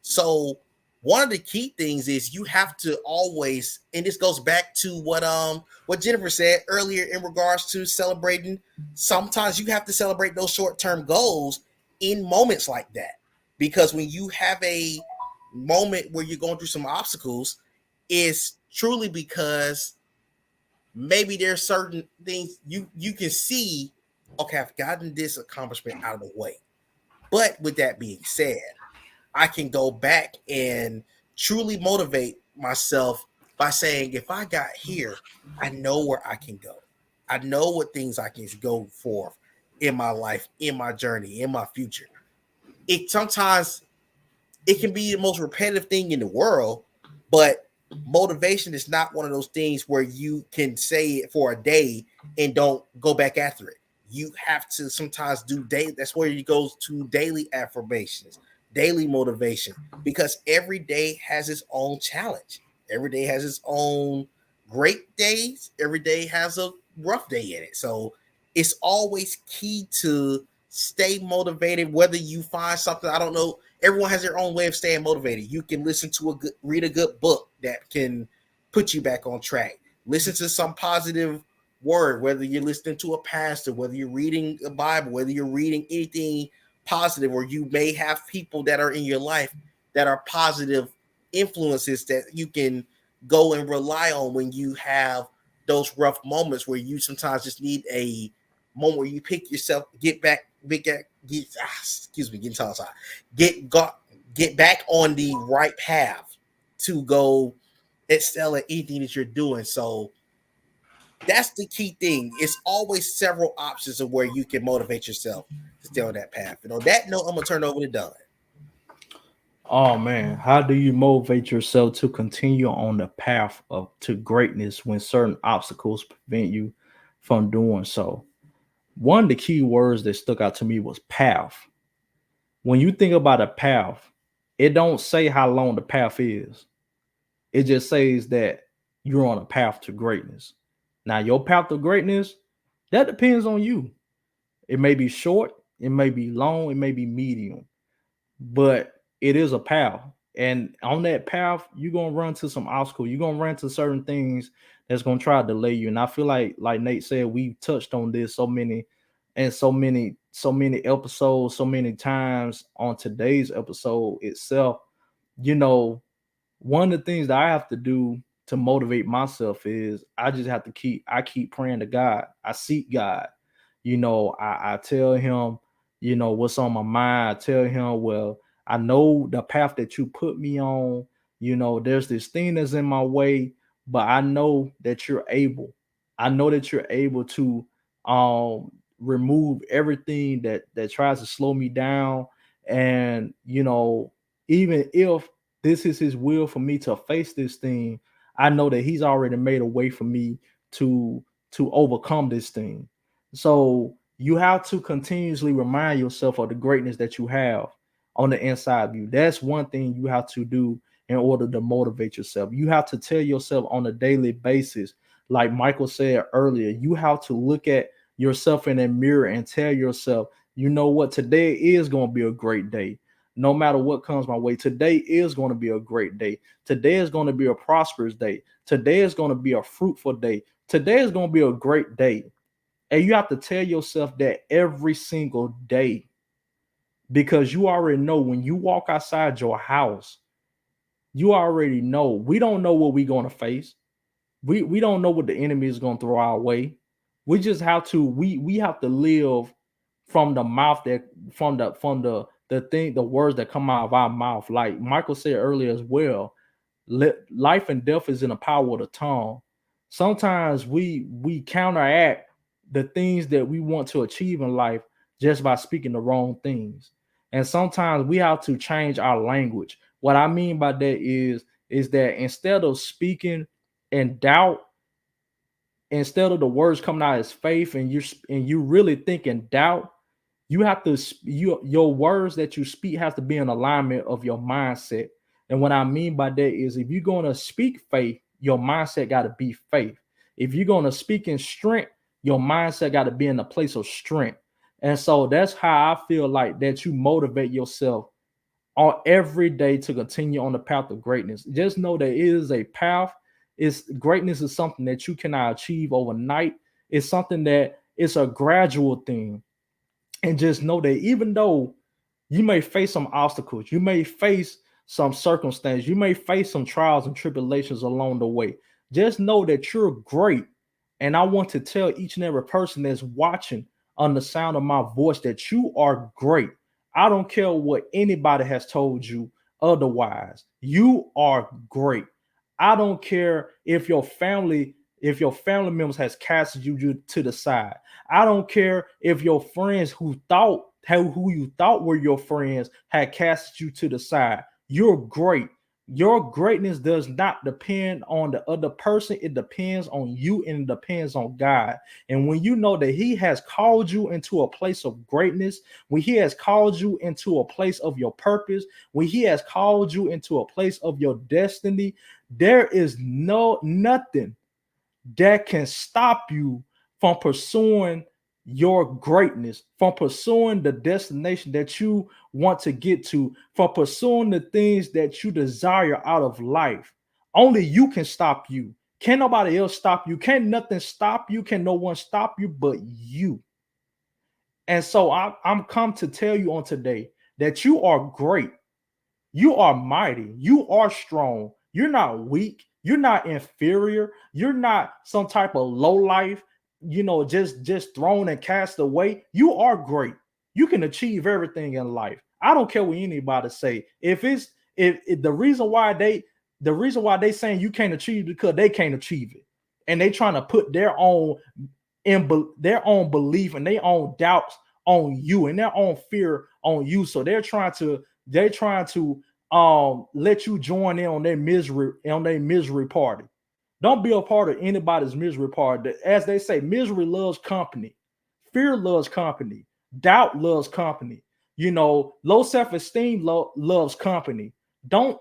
So one of the key things is you have to always, and this goes back to what Jennifer said earlier in regards to celebrating. Sometimes you have to celebrate those short-term goals in moments like that. Because when you have a moment where you're going through some obstacles, it's truly because maybe there's certain things you can see, okay, I've gotten this accomplishment out of the way. But with that being said, I can go back and truly motivate myself by saying, if I got here, I know where I can go. I know what things I can go for in my life, in my journey, in my future. It sometimes it can be the most repetitive thing in the world, but motivation is not one of those things where you can say it for a day and don't go back after it. You have to sometimes do daily. That's where you go to daily affirmations, daily motivation, because every day has its own challenge. Every day has its own great days. Every day has a rough day in it. So it's always key to stay motivated, whether you find something, I don't know, everyone has their own way of staying motivated. You can listen to read a good book that can put you back on track. Listen to some positive word, whether you're listening to a pastor, whether you're reading a Bible, whether you're reading anything positive, or you may have people that are in your life that are positive influences that you can go and rely on when you have those rough moments where you sometimes just need a moment where you pick yourself, excuse me, getting tongue tied, get got get back on the right path to go excel at anything that you're doing. So that's the key thing. It's always several options of where you can motivate yourself to stay on that path. And on that note, I'm gonna turn it over to Don. Oh man, how do you motivate yourself to continue on the path of to greatness when certain obstacles prevent you from doing so? One of the key words that stuck out to me was path. When you think about a path, it don't say how long the path is. It just says that you're on a path to greatness. Now, your path to greatness, that depends on you. It may be short, it may be long, it may be medium, but it is a path. And on that path, you're gonna run to some obstacles. You're gonna run to certain things that's gonna try to delay you. And I feel like Nate said, we touched on this so many episodes, so many times on today's episode itself. You know, one of the things that I have to do to motivate myself is I keep praying to God. I seek God. I tell him, what's on my mind. I tell him, well, I know the path that you put me on. There's this thing that's in my way, but I know that you're able. I know that you're able to remove everything that tries to slow me down. And even if this is his will for me to face this thing, I know that he's already made a way for me to overcome this thing. So you have to continuously remind yourself of the greatness that you have on the inside of you. That's one thing you have to do in order to motivate yourself. You have to tell yourself on a daily basis, like Michael said earlier, you have to look at yourself in a mirror and tell yourself, you know what, today is going to be a great day. No matter what comes my way, today is going to be a great day. Today is going to be a prosperous day. Today is going to be a fruitful day. Today is going to be a great day. And you have to tell yourself that every single day, because you already know when you walk outside your house, you already know. We don't know what we're going to face. We don't know what the enemy is going to throw our way. We just have to we have to live from the mouth that from the thing, the words that come out of our mouth. Like Michael said earlier as well, life and death is in the power of the tongue. Sometimes we counteract the things that we want to achieve in life just by speaking the wrong things. And sometimes we have to change our language. What I mean by that is that instead of speaking in doubt, instead of the words coming out as faith, and you really think in doubt, you have to your words that you speak has to be in alignment of your mindset. And what I mean by that is, if you're going to speak faith, your mindset got to be faith. If you're going to speak in strength, your mindset got to be in a place of strength. And so that's how I feel like that you motivate yourself on every day to continue on the path of greatness. Just know that it is a path. It's greatness is something that you cannot achieve overnight. It's something that it's a gradual thing. And just know that even though you may face some obstacles, you may face some circumstances, you may face some trials and tribulations along the way, just know that you're great. And I want to tell each and every person that's watching on the sound of my voice that you are great. I don't care what anybody has told you otherwise. You are great. I don't care if your family members has casted you to the side. I don't care if your friends who you thought were your friends had casted you to the side. You're great. Your greatness does not depend on the other person. It depends on you, and it depends on God. And when you know that he has called you into a place of greatness, when he has called you into a place of your purpose, when he has called you into a place of your destiny, there is nothing that can stop you from pursuing your greatness, from pursuing the destination that you want to get to, from pursuing the things that you desire out of life. Only you can stop you. Can nobody else stop you? Can nothing stop you? Can no one stop you but you? And so I'm come to tell you on today that you are great. You are mighty. You are strong. You're not weak. You're not inferior. You're not some type of low life. just thrown and cast away. You are great. You can achieve everything in life. I don't care what anybody say. If the reason why they saying you can't achieve it because they can't achieve it, and they trying to put their own belief and their own doubts on you and their own fear on you. So they're trying to let you join in on their misery party. Don't be a part of anybody's misery party. As they say, misery loves company, fear loves company, doubt loves company. Low self-esteem loves company. Don't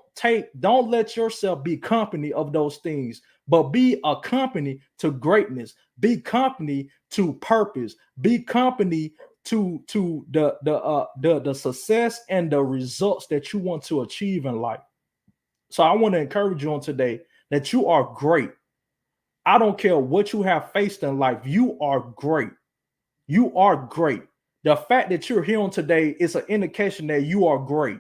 let yourself be company of those things, but be a company to greatness. Be company to purpose. Be company to the success and the results that you want to achieve in life. So I want to encourage you on today that you are great. I don't care what you have faced in life. You are great. You are great. The fact that you're here on today is an indication that you are great.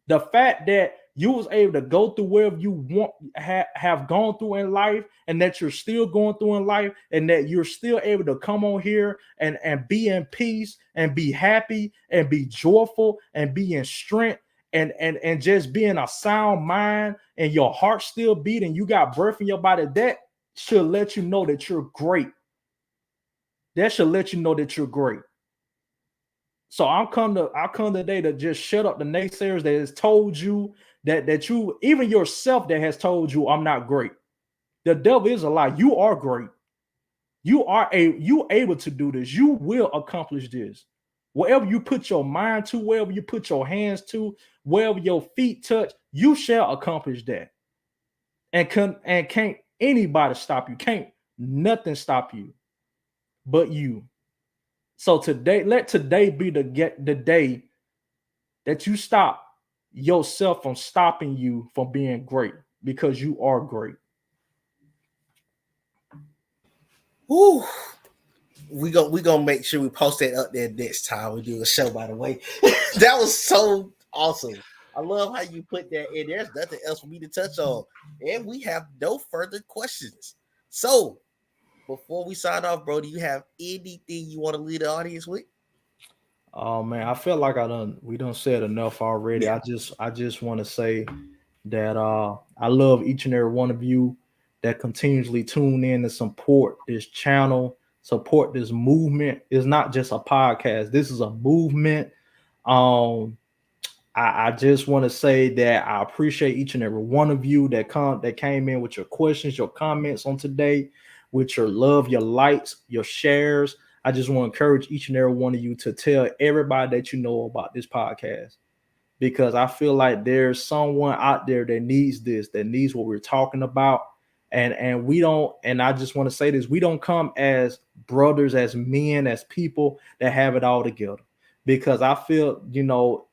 The fact that you was able to go through wherever you have gone through in life, and that you're still going through in life, and that you're still able to come on here and be in peace and be happy and be joyful and be in strength and just be in a sound mind, and your heart still beating, you got breath in your body, that should let you know that you're great. That should let you know that you're great. So I come today to just shut up the naysayers that has told you that you, even yourself, that has told you I'm not great. The devil is a lie. You are great. You able to do this. You will accomplish this. Wherever you put your mind to, wherever you put your hands to, wherever your feet touch, you shall accomplish that. And can't anybody stop you. Can't nothing stop you but you. So today, let today be the day that you stop yourself from stopping you from being great, because you are great. Woo. We gonna make sure we post that up there next time we do a show. By the way, that was so awesome. I love how you put that in. There's nothing else for me to touch on, and we have no further questions. So before we sign off, bro, do you have anything you want to leave the audience with? Oh man, I feel like we done said enough already. Yeah. I just want to say that I love each and every one of you that continuously tune in and support this channel, support this movement. It's not just a podcast. This is a movement. Um I just want to say that I appreciate each and every one of you that came in with your questions, your comments on today, with your love, your likes, your shares. I just want to encourage each and every one of you to tell everybody that you know about this podcast, because I feel like there's someone out there that needs this, that needs what we're talking about. And we don't, and I just want to say this, we don't come as brothers, as men, as people that have it all together. Because I feel,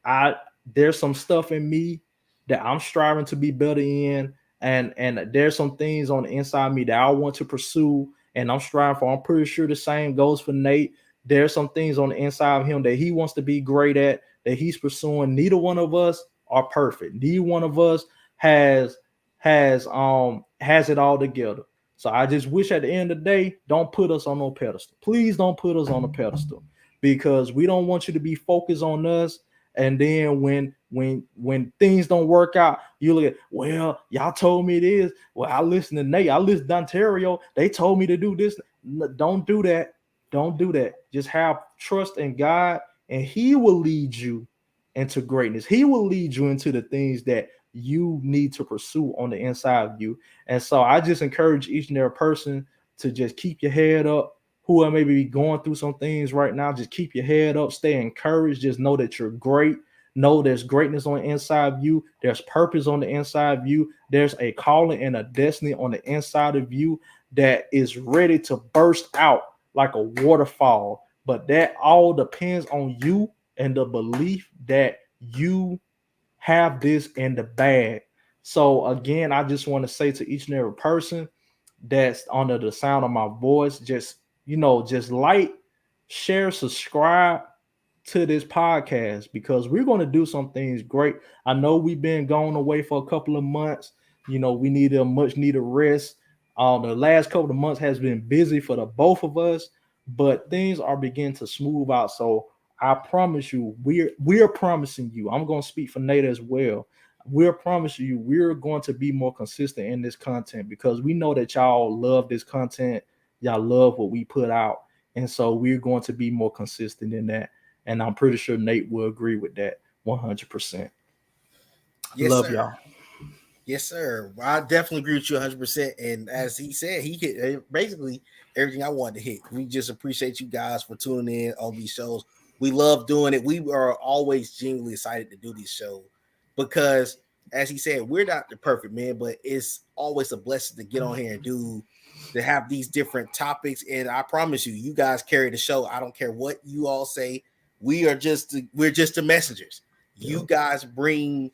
I there's some stuff in me that I'm striving to be better in, and there's some things on the inside of me that I want to pursue and I'm striving for. I'm pretty sure the same goes for Nate. There's some things on the inside of him that he wants to be great at, that he's pursuing. Neither one of us are perfect. Neither one of us has has it all together. So I just wish at the end of the day, don't put us on no pedestal. Please don't put us on a pedestal, because we don't want you to be focused on us. And then when things don't work out, you look at, well, y'all told me it is. Well, I listened to Nate, I listened to Ontario. They told me to do this. Don't do that. Don't do that. Just have trust in God, and He will lead you into greatness. He will lead you into the things that you need to pursue on the inside of you. And so I just encourage each and every person to just keep your head up. Who are maybe going through some things right now, just keep your head up, stay encouraged. Just know that you're great. Know there's greatness on the inside of you. There's purpose on the inside of you. There's a calling and a destiny on the inside of you that is ready to burst out like a waterfall. But that all depends on you and the belief that you have this in the bag. So again, I just want to say to each and every person that's under the sound of my voice, just like, share, subscribe to this podcast, because we're going to do some things great. I know we've been going away for a couple of months. We need a much needed rest. The last couple of months has been busy for the both of us, but things are beginning to smooth out. So I promise you, we're promising you. I'm going to speak for Nate as well. We're promising you, we're going to be more consistent in this content because we know that y'all love this content. Y'all love what we put out, and so we're going to be more consistent in that. And I'm pretty sure Nate will agree with that 100%. Yes, Love sir. y'all. Yes, sir. I definitely agree with you 100%. And as he said, he hit basically everything I wanted to hit. We just appreciate you guys for tuning in on these shows. We love doing it. We are always genuinely excited to do these shows because, as he said, we're not the perfect man, but it's always a blessing to get on here and to have these different topics. And I promise you, you guys carry the show. I don't care what you all say. We're just the messengers. You Yep. guys bring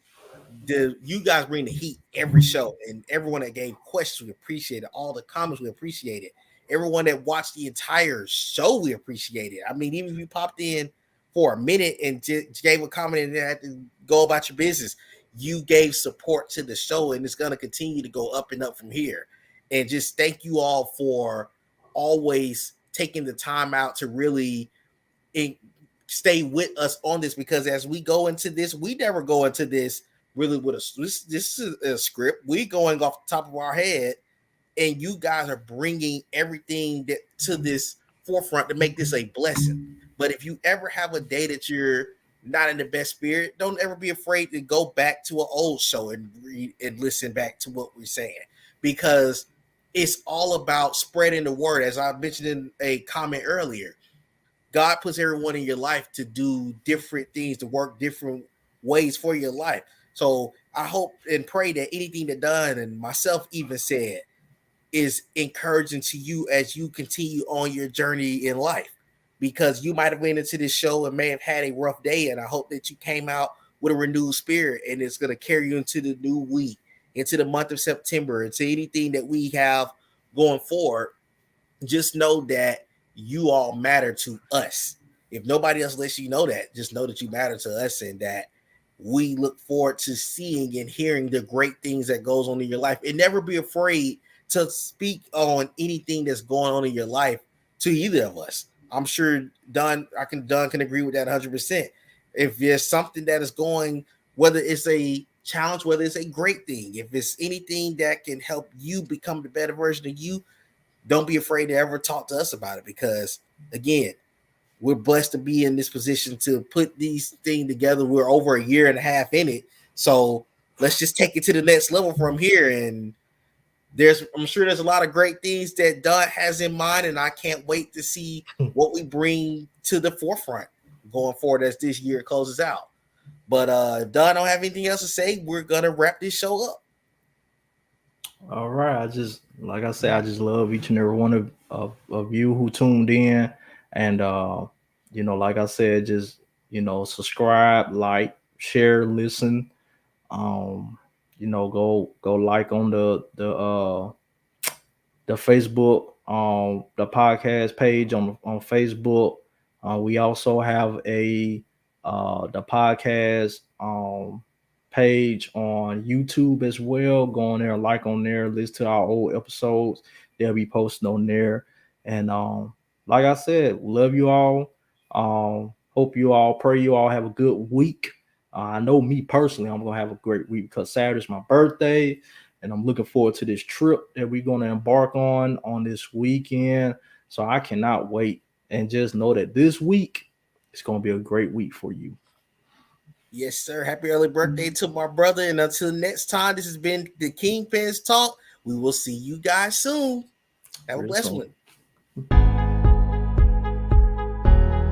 you guys bring the heat every show, and everyone that gave questions, we appreciate it. All the comments, we appreciate it. Everyone that watched the entire show, we appreciate it. I mean, even if you popped in for a minute and gave a comment and then had to go about your business, you gave support to the show, and it's going to continue to go up and up from here. And just thank you all for always taking the time out to really in, stay with us on this, because as we go into this, we never go into this really with this is a script. We going off the top of our head, and you guys are bringing everything that to this forefront to make this a blessing. But if you ever have a day that you're not in the best spirit, don't ever be afraid to go back to an old show and read and listen back to what we're saying, because it's all about spreading the word. As I mentioned in a comment earlier, God puts everyone in your life to do different things, to work different ways for your life. So I hope and pray that anything that done and myself even said is encouraging to you as you continue on your journey in life. Because you might have went into this show and may have had a rough day, and I hope that you came out with a renewed spirit, and it's going to carry you into the new week, into the month of September, into anything that we have going forward. Just know that you all matter to us. If nobody else lets you know that, just know that you matter to us, and that we look forward to seeing and hearing the great things that goes on in your life. And never be afraid to speak on anything that's going on in your life to either of us. I'm sure Don can agree with that 100%. If there's something that is going, whether it's a challenge, whether it's a great thing, if it's anything that can help you become the better version of you, don't be afraid to ever talk to us about it, because again, we're blessed to be in this position to put these things together. We're over a year and a half in it, so let's just take it to the next level from here. And I'm sure there's a lot of great things that Doug has in mind, and I can't wait to see what we bring to the forefront going forward as this year closes out. But if Doug don't have anything else to say, we're gonna wrap this show up. All right. I just, like I said, I just love each and every one of you who tuned in. And, like I said, just, subscribe, like, share, listen. Um, go like on the Facebook, the podcast page on Facebook. We also have a the podcast page on YouTube as well. Go on there, like on there, listen to our old episodes. They'll be posted on there. And like I said, love you all. Hope you all, pray you all have a good week. I know me personally, I'm gonna have a great week because Saturday's my birthday, and I'm looking forward to this trip that we're gonna embark on this weekend. So I cannot wait. And just know that this week it's gonna be a great week for you. Yes, sir. Happy early birthday to my brother. And until next time, this has been the Kingpin's Talk. We will see you guys soon. Have a Real blessed soon. one.